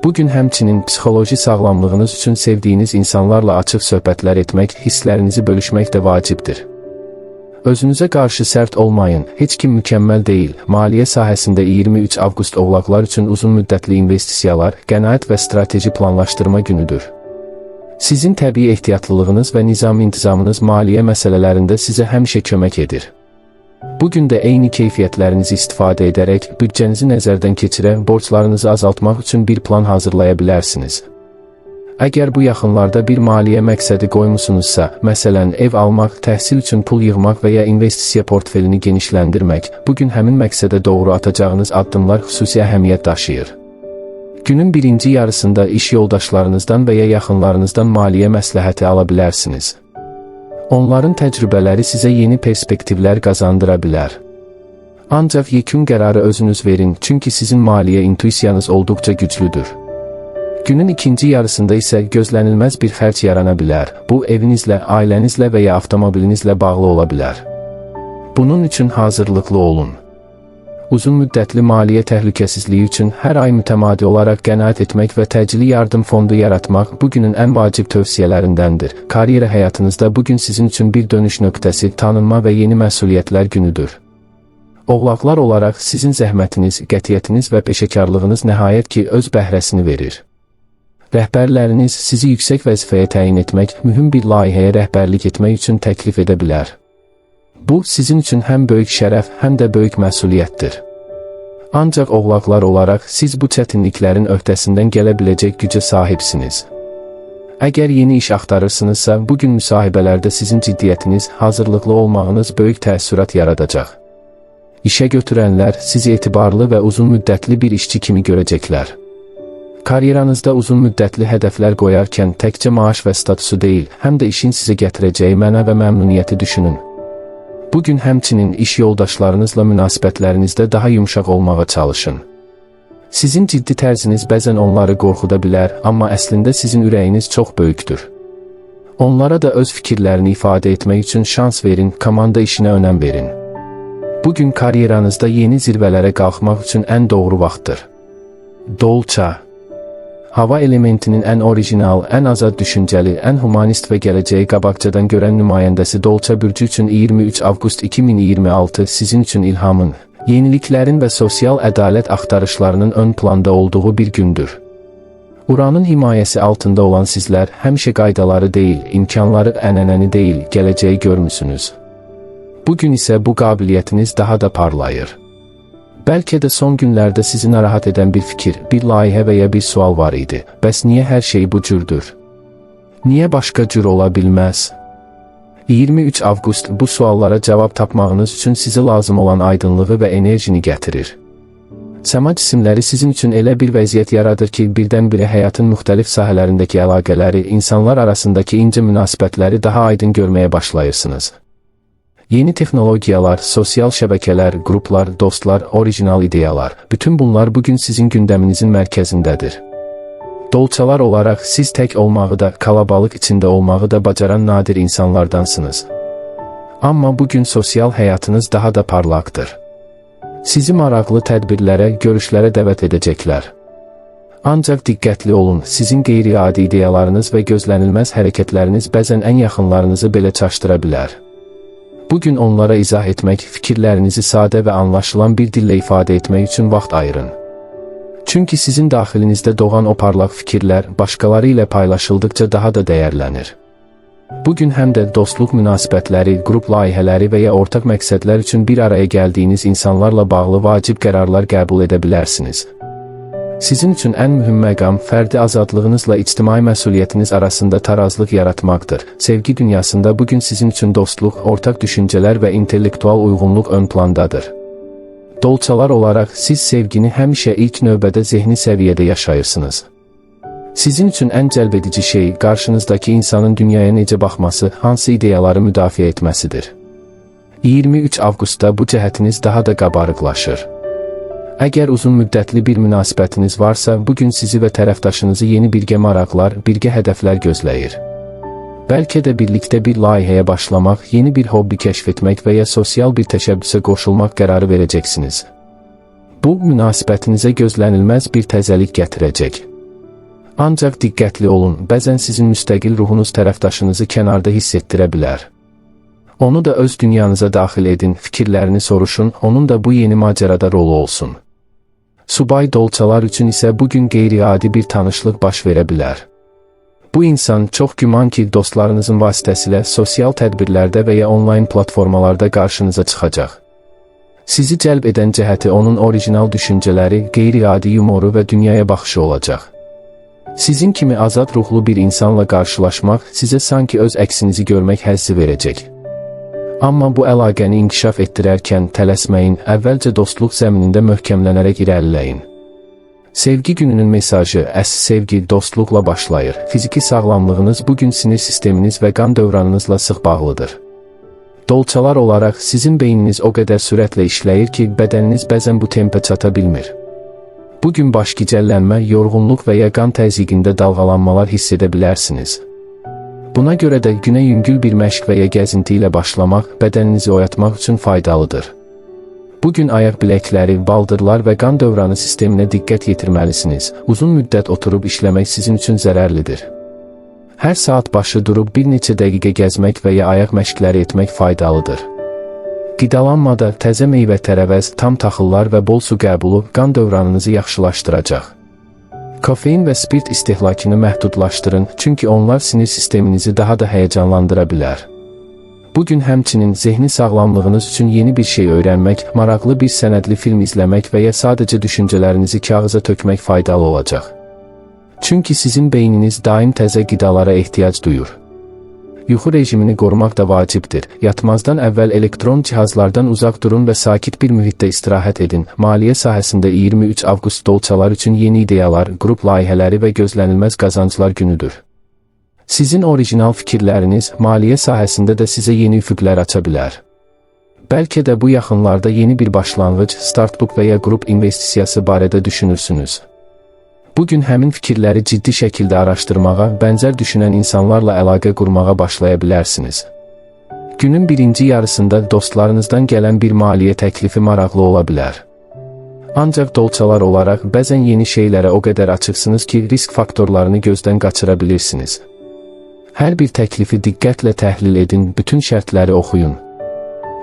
Bugün həmçinin psixoloji sağlamlığınız üçün sevdiyiniz insanlarla açıq söhbətlər etmək, hisslərinizi bölüşmək də vacibdir. Özünüzə qarşı sərt olmayın, heç kim mükəmməl deyil. Maliyyə sahəsində 23 avqust oğlaqlar üçün uzun müddətli investisiyalar, qənaət və strateji planlaşdırma günüdür. Sizin təbii ehtiyatlılığınız və nizam-intizamınız maliyyə məsələlərində sizə həmişə kömək edir. Bugün də eyni keyfiyyətlərinizi istifadə edərək, büdcənizi nəzərdən keçirə, borclarınızı azaltmaq üçün bir plan hazırlaya bilərsiniz. Əgər bu yaxınlarda bir maliyyə məqsədi qoymusunuzsa, məsələn, ev almaq, təhsil üçün pul yığmaq və ya investisiya portfelini genişləndirmək, bugün həmin məqsədə doğru atacağınız addımlar xüsusi əhəmiyyət daşıyır. Günün birinci yarısında iş yoldaşlarınızdan və ya yaxınlarınızdan maliyyə məsləhəti ala bilərsiniz. Onların təcrübələri sizə yeni perspektivlər qazandıra bilər. Ancaq yekun qərarı özünüz verin, çünki sizin maliyyə intuisiyanız olduqca güclüdür. Günün ikinci yarısında isə gözlənilməz bir xərc yarana bilər. Bu, evinizlə, ailənizlə və ya avtomobilinizlə bağlı ola bilər. Bunun üçün hazırlıqlı olun. Uzun müddətli maliyyə təhlükəsizliyi üçün hər ay mütəmadi olaraq qənaət etmək və təcili yardım fondu yaratmaq bugünün ən vacib tövsiyələrindəndir. Karyera həyatınızda bugün sizin üçün bir dönüş nöqtəsi, tanınma və yeni məsuliyyətlər günüdür. Oğlaqlar olaraq sizin zəhmətiniz, qətiyyətiniz və peşəkarlığınız nəhayət ki öz bəhrəsini verir. Rəhbərləriniz sizi yüksək vəzifəyə təyin etmək, mühüm bir layihəyə rəhbərlik etmək üçün təklif edə bilər. Bu, sizin üçün həm böyük şərəf, həm də böyük məsuliyyətdir. Ancaq oğlaqlar olaraq siz bu çətinliklərin öhdəsindən gələ biləcək gücə sahibsiniz. Əgər yeni iş axtarırsınızsa, bugün müsahibələrdə sizin ciddiyyətiniz, hazırlıqlı olmağınız böyük təəssürat yaradacaq. İşə götürənlər sizi etibarlı və uzun müddətli bir işçi kimi görəcəklər. Karyeranızda uzun müddətli hədəflər qoyarkən təkcə maaş və statusu deyil, həm də işin sizə gətirəcəyi məna və məmnuniyyəti düşünün. Bugün həmçinin iş yoldaşlarınızla münasibətlərinizdə daha yumşaq olmağa çalışın. Sizin ciddi tərziniz bəzən onları qorxuda bilər, amma əslində sizin ürəyiniz çox böyükdür. Onlara da öz fikirlərini ifadə etmək üçün şans verin, komanda işinə önəm verin. Bugün karyeranızda yeni zirvələrə qalxmaq üçün ən doğru vaxtdır. Dolça. Hava elementinin ən orijinal, ən azad düşüncəli, ən humanist və gələcəyi qabaqcadan görən nümayəndəsi Dolça bürcü üçün 23 avqust 2026 sizin üçün ilhamın, yeniliklərin və sosial ədalət axtarışlarının ön planda olduğu bir gündür. Uranın himayəsi altında olan sizlər həmişə qaydaları deyil, imkanları ənənəni deyil, gələcəyi görmüsünüz. Bugün isə bu qabiliyyətiniz daha da parlayır. Bəlkə də son günlərdə sizi narahat edən bir fikir, bir layihə və ya bir sual var idi. Bəs niyə hər şey bu cürdür? Niyə başqa cür ola bilməz? 23 avqust bu suallara cavab tapmağınız üçün sizə lazım olan aydınlığı və enerjini gətirir. Səma cisimləri sizin üçün elə bir vəziyyət yaradır ki, birdən-birə həyatın müxtəlif sahələrindəki əlaqələri, insanlar arasındakı incə münasibətləri daha aydın görməyə başlayırsınız. Yeni texnologiyalar, sosial şəbəkələr, qruplar, dostlar, orijinal ideyalar, bütün bunlar bugün sizin gündəminizin mərkəzindədir. Dolçalar olaraq siz tək olmağı da, kalabalıq içində olmağı da bacaran nadir insanlardansınız. Amma bugün sosial həyatınız daha da parlaqdır. Sizi maraqlı tədbirlərə, görüşlərə dəvət edəcəklər. Ancaq diqqətli olun, sizin qeyri-adi ideyalarınız və gözlənilməz hərəkətləriniz bəzən ən yaxınlarınızı belə çaşdıra bilər. Bugün onlara izah etmək, fikirlərinizi sadə və anlaşılan bir dillə ifadə etmək üçün vaxt ayırın. Çünki sizin daxilinizdə doğan o parlaq fikirlər başqaları ilə paylaşıldıqca daha da dəyərlənir. Bugün həm də dostluq münasibətləri, qrup layihələri və ya ortaq məqsədlər üçün bir araya gəldiyiniz insanlarla bağlı vacib qərarlar qəbul edə bilərsiniz. Sizin üçün ən mühüm məqam fərdi azadlığınızla ictimai məsuliyyətiniz arasında tarazlıq yaratmaqdır. Sevgi dünyasında bugün sizin üçün dostluq, ortaq düşüncələr və intellektual uyğunluq ön plandadır. Dolçalar olaraq siz sevgini həmişə ilk növbədə zehni səviyyədə yaşayırsınız. Sizin üçün ən cəlbedici şey qarşınızdakı insanın dünyaya necə baxması, hansı ideyaları müdafiə etməsidir. 23 avqustda bu cəhətiniz daha da qabarıqlaşır. Əgər uzun müddətli bir münasibətiniz varsa, bugün sizi və tərəfdaşınızı yeni birgə maraqlar, birgə hədəflər gözləyir. Bəlkə də birlikdə bir layihəyə başlamaq, yeni bir hobbi kəşf etmək və ya sosial bir təşəbbüsə qoşulmaq qərarı verəcəksiniz. Bu, münasibətinizə gözlənilməz bir təzəlik gətirəcək. Ancaq diqqətli olun, bəzən sizin müstəqil ruhunuz tərəfdaşınızı kənarda hiss etdirə bilər. Onu da öz dünyanıza daxil edin, fikirlərini soruşun, onun da bu yeni macerada rolu olsun. Subay dolçalar üçün isə bugün qeyri-adi bir tanışlıq baş verə bilər. Bu insan çox güman ki, dostlarınızın vasitəsilə sosial tədbirlərdə və ya onlayn platformalarda qarşınıza çıxacaq. Sizi cəlb edən cəhəti onun orijinal düşüncələri, qeyri-adi yumoru və dünyaya baxışı olacaq. Sizin kimi azad ruhlu bir insanla qarşılaşmaq sizə sanki öz əksinizi görmək həzzi verəcək. Amma bu əlaqəni inkişaf etdirərkən tələsməyin, əvvəlcə dostluq zəminində möhkəmlənərək irəliləyin. Sevgi gününün mesajı, əsl sevgi dostluqla başlayır. Fiziki sağlamlığınız bugün sinir sisteminiz və qan dövranınızla sıx bağlıdır. Dolçalar olaraq sizin beyniniz o qədər sürətlə işləyir ki, bədəniniz bəzən bu tempə çata bilmir. Bugün baş gicəllənmə, yorğunluq və ya qan təzyiqində dalğalanmalar hiss edə bilərsiniz. Buna görə də günə yüngül bir məşq və ya gəzinti ilə başlamaq, bədəninizi oyatmaq üçün faydalıdır. Bugün ayaq biləkləri, baldırlar və qan dövranı sisteminə diqqət yetirməlisiniz. Uzun müddət oturub işləmək sizin üçün zərərlidir. Hər saat başı durub bir neçə dəqiqə gəzmək və ya ayaq məşqləri etmək faydalıdır. Qidalanmada təzə meyvə tərəvəz, tam taxıllar və bol su qəbulu qan dövranınızı yaxşılaşdıracaq. Kofein və spirt istehlakını məhdudlaşdırın, çünki onlar sinir sisteminizi daha da həyəcanlandıra bilər. Bugün həmçinin zehni sağlamlığınız üçün yeni bir şey öyrənmək, maraqlı bir sənədli film izləmək və ya sadəcə düşüncələrinizi kağıza tökmək faydalı olacaq. Çünki sizin beyniniz daim təzə qidalara ehtiyac duyur. Yuxu rejimini qorumaq da vacibdir. Yatmazdan əvvəl elektron cihazlardan uzaq durun və sakit bir mühitdə istirahət edin. Maliyyə sahəsində 23 avqust dolçalar üçün yeni ideyalar, qrup layihələri və gözlənilməz qazanclar günüdür. Sizin orijinal fikirləriniz maliyyə sahəsində də sizə yeni üfüqlər aça bilər. Bəlkə də bu yaxınlarda yeni bir başlanğıc, startbook və ya qrup investisiyası barədə düşünürsünüz. Bugün həmin fikirləri ciddi şəkildə araşdırmağa, bənzər düşünən insanlarla əlaqə qurmağa başlaya bilərsiniz. Günün birinci yarısında dostlarınızdan gələn bir maliyyə təklifi maraqlı ola bilər. Ancaq dolçalar olaraq bəzən yeni şeylərə o qədər açıqsınız ki, risk faktorlarını gözdən qaçıra bilirsiniz. Hər bir təklifi diqqətlə təhlil edin, bütün şərtləri oxuyun.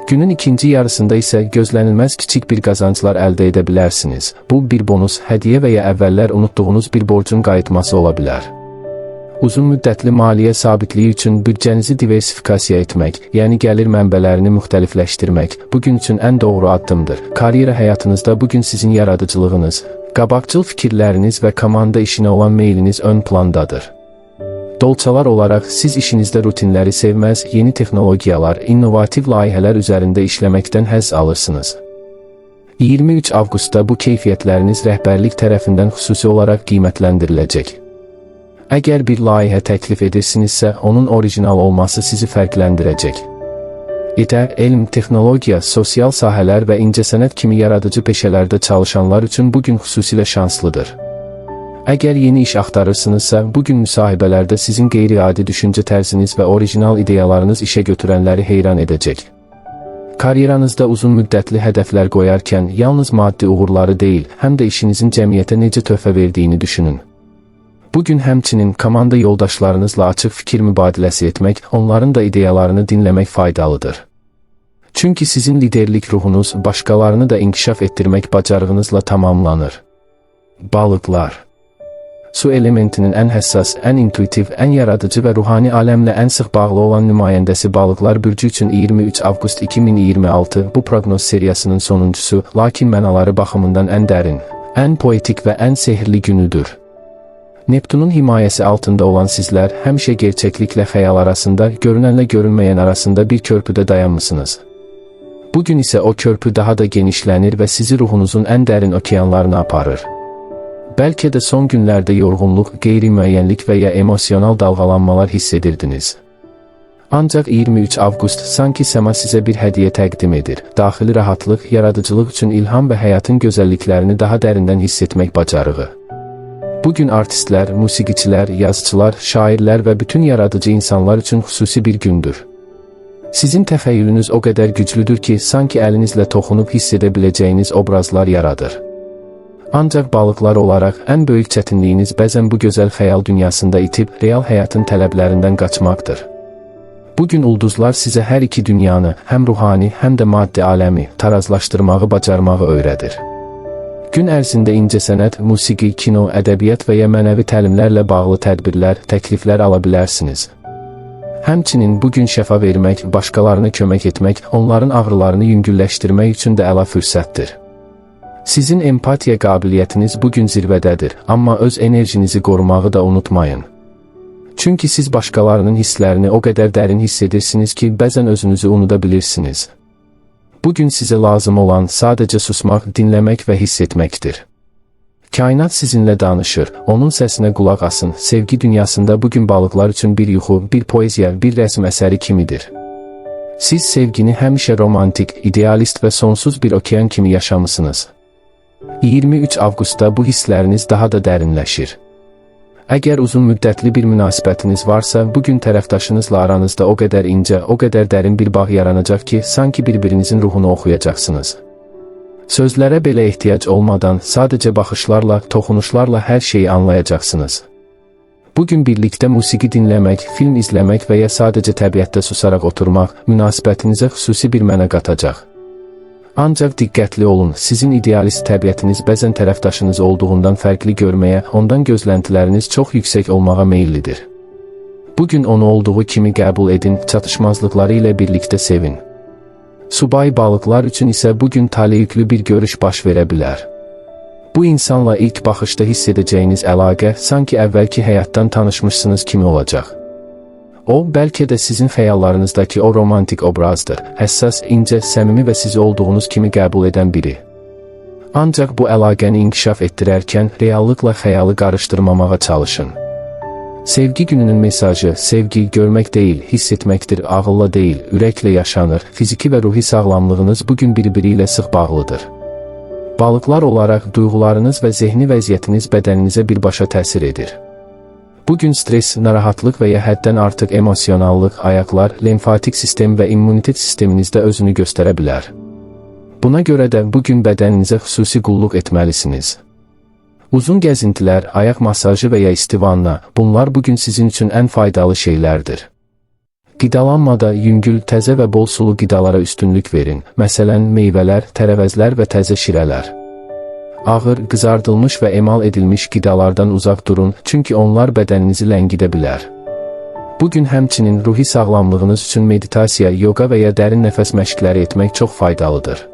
Günün ikinci yarısında isə gözlənilməz kiçik bir qazanclar əldə edə bilərsiniz. Bu, bir bonus, hədiyyə və ya əvvəllər unutduğunuz bir borcun qayıtması ola bilər. Uzun müddətli maliyyə sabitliyi üçün büdcənizi diversifikasiya etmək, yəni gəlir mənbələrini müxtəlifləşdirmək, bugün üçün ən doğru addımdır. Karyera həyatınızda bugün sizin yaradıcılığınız, qabaqcıl fikirləriniz və komanda işinə olan meyliniz ön plandadır. Dolçalar olaraq siz işinizdə rutinləri sevməz, yeni texnologiyalar, innovativ layihələr üzərində işləməkdən həzz alırsınız. 23 avqustda bu keyfiyyətləriniz rəhbərlik tərəfindən xüsusi olaraq qiymətləndiriləcək. Əgər bir layihə təklif edirsinizsə, onun orijinal olması sizi fərqləndirəcək. Elm, texnologiya, sosial sahələr və incəsənət kimi yaradıcı peşələrdə çalışanlar üçün bugün xüsusilə şanslıdır. Əgər yeni iş axtarırsınızsa, bugün müsahibələrdə sizin qeyri-adi düşüncə tərziniz və orijinal ideyalarınız işə götürənləri heyran edəcək. Karyeranızda uzun müddətli hədəflər qoyarkən yalnız maddi uğurları deyil, həm də işinizin cəmiyyətə necə töhfə verdiyini düşünün. Bugün həmçinin komanda yoldaşlarınızla açıq fikir mübadiləsi etmək, onların da ideyalarını dinləmək faydalıdır. Çünki sizin liderlik ruhunuz başqalarını da inkişaf etdirmək bacarığınızla tamamlanır. Balıqlar. Su elementinin ən həssas, ən intuitiv, ən yaradıcı və ruhani aləmlə ən sıx bağlı olan nümayəndəsi balıqlar bürcü üçün 23 avqust 2026 bu proqnoz seriyasının sonuncusu, lakin mənaları baxımından ən dərin, ən poetik və ən sehirli günüdür. Neptunun himayəsi altında olan sizlər həmişə gerçəkliklə xəyal arasında, görünənlə görünməyən arasında bir körpüdə dayanmısınız. Bugün isə o körpü daha da genişlənir və sizi ruhunuzun ən dərin okeanlarına aparır. Bəlkə də son günlərdə yorğunluq, qeyri-müəyyənlik və ya emosional dalğalanmalar hiss edirdiniz. Ancaq 23 avqust sanki səma sizə bir hədiyyə təqdim edir. Daxili rahatlıq, yaradıcılıq üçün ilham və həyatın gözəlliklərini daha dərindən hiss etmək bacarığı. Bugün artistlər, musiqiçilər, yazıçılar, şairlər və bütün yaradıcı insanlar üçün xüsusi bir gündür. Sizin təxəyyülünüz o qədər güclüdür ki, sanki əlinizlə toxunub hiss edə biləcəyiniz obrazlar yaradır. Ancaq balıqlar olaraq ən böyük çətinliyiniz bəzən bu gözəl xəyal dünyasında itib, real həyatın tələblərindən qaçmaqdır. Bugün ulduzlar sizə hər iki dünyanı, həm ruhani, həm də maddi aləmi tarazlaşdırmağı bacarmağı öyrədir. Gün ərzində incəsənət, musiqi, kino, ədəbiyyat və ya mənəvi təlimlərlə bağlı tədbirlər, təkliflər ala bilərsiniz. Həmçinin bugün şəfa vermək, başqalarına kömək etmək, onların ağrılarını yüngülləşdirmək üçün də əla fürsətdir. Sizin empatiya qabiliyyətiniz bugün zirvədədir, amma öz enerjinizi qorumağı da unutmayın. Çünki siz başqalarının hisslərini o qədər dərin hiss edirsiniz ki, bəzən özünüzü unuda bilirsiniz. Bugün sizə lazım olan sadəcə susmaq, dinləmək və hiss etməkdir. Kainat sizinlə danışır, onun səsinə qulaq asın. Sevgi dünyasında bugün balıqlar üçün bir yuxu, bir poeziya, bir rəsm əsəri kimidir. Siz sevgini həmişə romantik, idealist və sonsuz bir okean kimi yaşamısınız. 23 avqustda bu hissləriniz daha da dərinləşir. Əgər uzun müddətli bir münasibətiniz varsa, bugün tərəfdaşınızla aranızda o qədər incə, o qədər dərin bir bağ yaranacaq ki, sanki bir-birinizin ruhunu oxuyacaqsınız. Sözlərə belə ehtiyac olmadan, sadəcə baxışlarla, toxunuşlarla hər şeyi anlayacaqsınız. Bugün birlikdə musiqi dinləmək, film izləmək və ya sadəcə təbiətdə susaraq oturmaq, münasibətinizə xüsusi bir mənə qatacaq. Ancaq diqqətli olun, sizin idealist təbiətiniz bəzən tərəfdaşınız olduğundan fərqli görməyə, ondan gözləntiləriniz çox yüksək olmağa meyillidir. Bugün onu olduğu kimi qəbul edin, çatışmazlıqları ilə birlikdə sevin. Subay balıqlar üçün isə bugün taleyüklü bir görüş baş verə bilər. Bu insanla ilk baxışda hiss edəcəyiniz əlaqə sanki əvvəlki həyatdan tanışmışsınız kimi olacaq. O, bəlkə də sizin xəyallarınızdakı o romantik obrazdır, həssas, incə, səmimi və sizi olduğunuz kimi qəbul edən biri. Ancaq bu əlaqəni inkişaf etdirərkən reallıqla xəyalı qarışdırmamağa çalışın. Sevgi gününün mesajı, sevgi görmək deyil, hiss etməkdir, ağılla deyil, ürəklə yaşanır, fiziki və ruhi sağlamlığınız bugün bir-biri ilə sıx bağlıdır. Balıqlar olaraq duyğularınız və zehni vəziyyətiniz bədəninizə birbaşa təsir edir. Bugün stres, narahatlıq və ya həddən artıq emosionallıq, ayaqlar, limfatik sistem və immunitet sisteminizdə özünü göstərə bilər. Buna görə də bugün bədəninizə xüsusi qulluq etməlisiniz. Uzun gəzintilər, ayaq masajı və ya istivanna, bunlar bugün sizin üçün ən faydalı şeylərdir. Qidalanmada yüngül, təzə və bol sulu qidalara üstünlük verin, məsələn, meyvələr, tərəvəzlər və təzə şirələr. Ağır, qızardılmış və emal edilmiş qidalardan uzaq durun, çünki onlar bədəninizi ləngidə bilər. Bugün həmçinin ruhi sağlamlığınız üçün meditasiya, yoga və ya dərin nəfəs məşqləri etmək çox faydalıdır.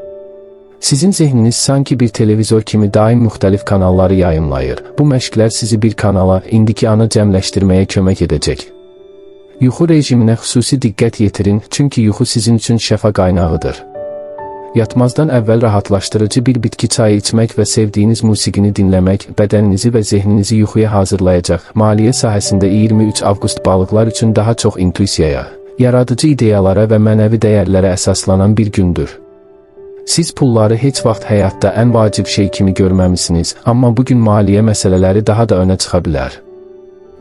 Sizin zehniniz sanki bir televizor kimi daim müxtəlif kanalları yayımlayır. Bu məşqlər sizi bir kanala, indiki ana cəmləşdirməyə kömək edəcək. Yuxu rejiminə xüsusi diqqət yetirin, çünki yuxu sizin üçün şəfa qaynağıdır. Yatmazdan əvvəl rahatlaşdırıcı bir bitki çayı içmək və sevdiyiniz musiqini dinləmək bədəninizi və zehninizi yuxuya hazırlayacaq. Maliyyə sahəsində 23 avqust balıqlar üçün daha çox intuisiyaya, yaradıcı ideyalara və mənəvi dəyərlərə əsaslanan bir gündür. Siz pulları heç vaxt həyatda ən vacib şey kimi görməmisiniz, amma bugün maliyyə məsələləri daha da önə çıxa bilər.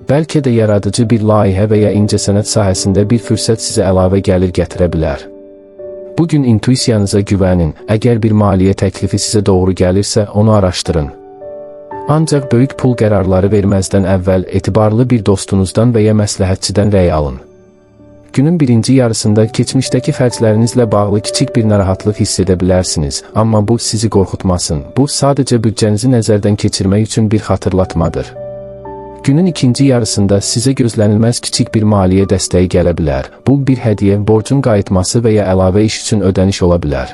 Bəlkə də yaradıcı bir layihə və ya incəsənət sahəsində bir fürsət sizə əlavə gəlir gətirə bilər. Bugün intuisiyanıza güvənin, əgər bir maliyyə təklifi sizə doğru gəlirsə, onu araşdırın. Ancaq böyük pul qərarları verməzdən əvvəl etibarlı bir dostunuzdan və ya məsləhətçidən rəy alın. Günün birinci yarısında keçmişdəki xərclərinizlə bağlı kiçik bir narahatlıq hiss edə bilərsiniz, amma bu sizi qorxutmasın. Bu, sadəcə büdcənizi nəzərdən keçirmək üçün bir xatırlatmadır. Günün ikinci yarısında sizə gözlənilməz kiçik bir maliyyə dəstəyi gələ bilər. Bu, bir hədiyyə, borcun qayıtması və ya əlavə iş üçün ödəniş ola bilər.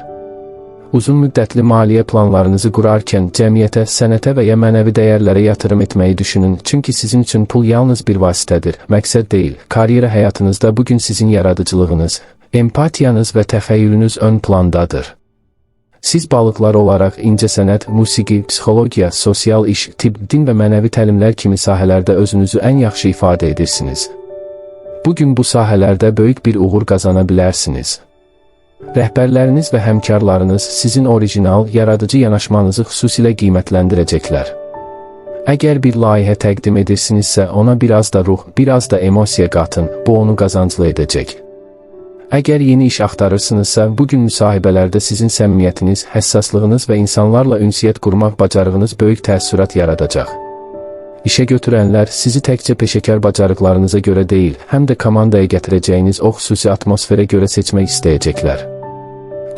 Uzun müddətli maliyyə planlarınızı qurarkən cəmiyyətə, sənətə və ya mənəvi dəyərlərə yatırım etməyi düşünün, çünki sizin üçün pul yalnız bir vasitədir, məqsəd deyil. Karyera həyatınızda bugün sizin yaradıcılığınız, empatiyanız və təxəyyülünüz ön plandadır. Siz balıqlar olaraq incəsənət, musiqi, psixologiya, sosial iş, tibb, din və mənəvi təlimlər kimi sahələrdə özünüzü ən yaxşı ifadə edirsiniz. Bugün bu sahələrdə böyük bir uğur qazana bilərsiniz. Rəhbərləriniz və həmkarlarınız sizin orijinal, yaradıcı yanaşmanızı xüsusilə qiymətləndirəcəklər. Əgər bir layihə təqdim edirsinizsə, ona biraz da ruh, biraz da emosiya qatın, bu onu qazanclı edəcək. Əgər yeni iş axtarırsınızsa, bugün müsahibələrdə sizin səmimiyyətiniz, həssaslığınız və insanlarla ünsiyyət qurmaq bacarığınız böyük təəssürat yaradacaq. İşə götürənlər sizi təkcə peşəkar bacarıqlarınıza görə deyil, həm də komandaya gətirəcəyiniz o xüsusi atmosferə görə seçmək istəyəcəklər.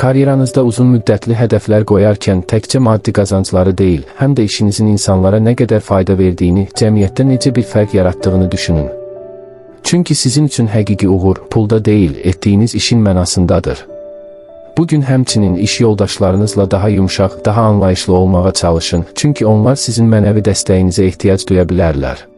Karyeranızda uzun müddətli hədəflər qoyarkən təkcə maddi qazancları deyil, həm də işinizin insanlara nə qədər fayda verdiyini, cəmiyyətdə necə bir fərq yaratdığını düşünün. Çünki sizin üçün həqiqi uğur pulda deyil, etdiyiniz işin mənasındadır. Bugün həmçinin iş yoldaşlarınızla daha yumşaq, daha anlayışlı olmağa çalışın, çünki onlar sizin mənəvi dəstəyinizə ehtiyac duya bilərlər.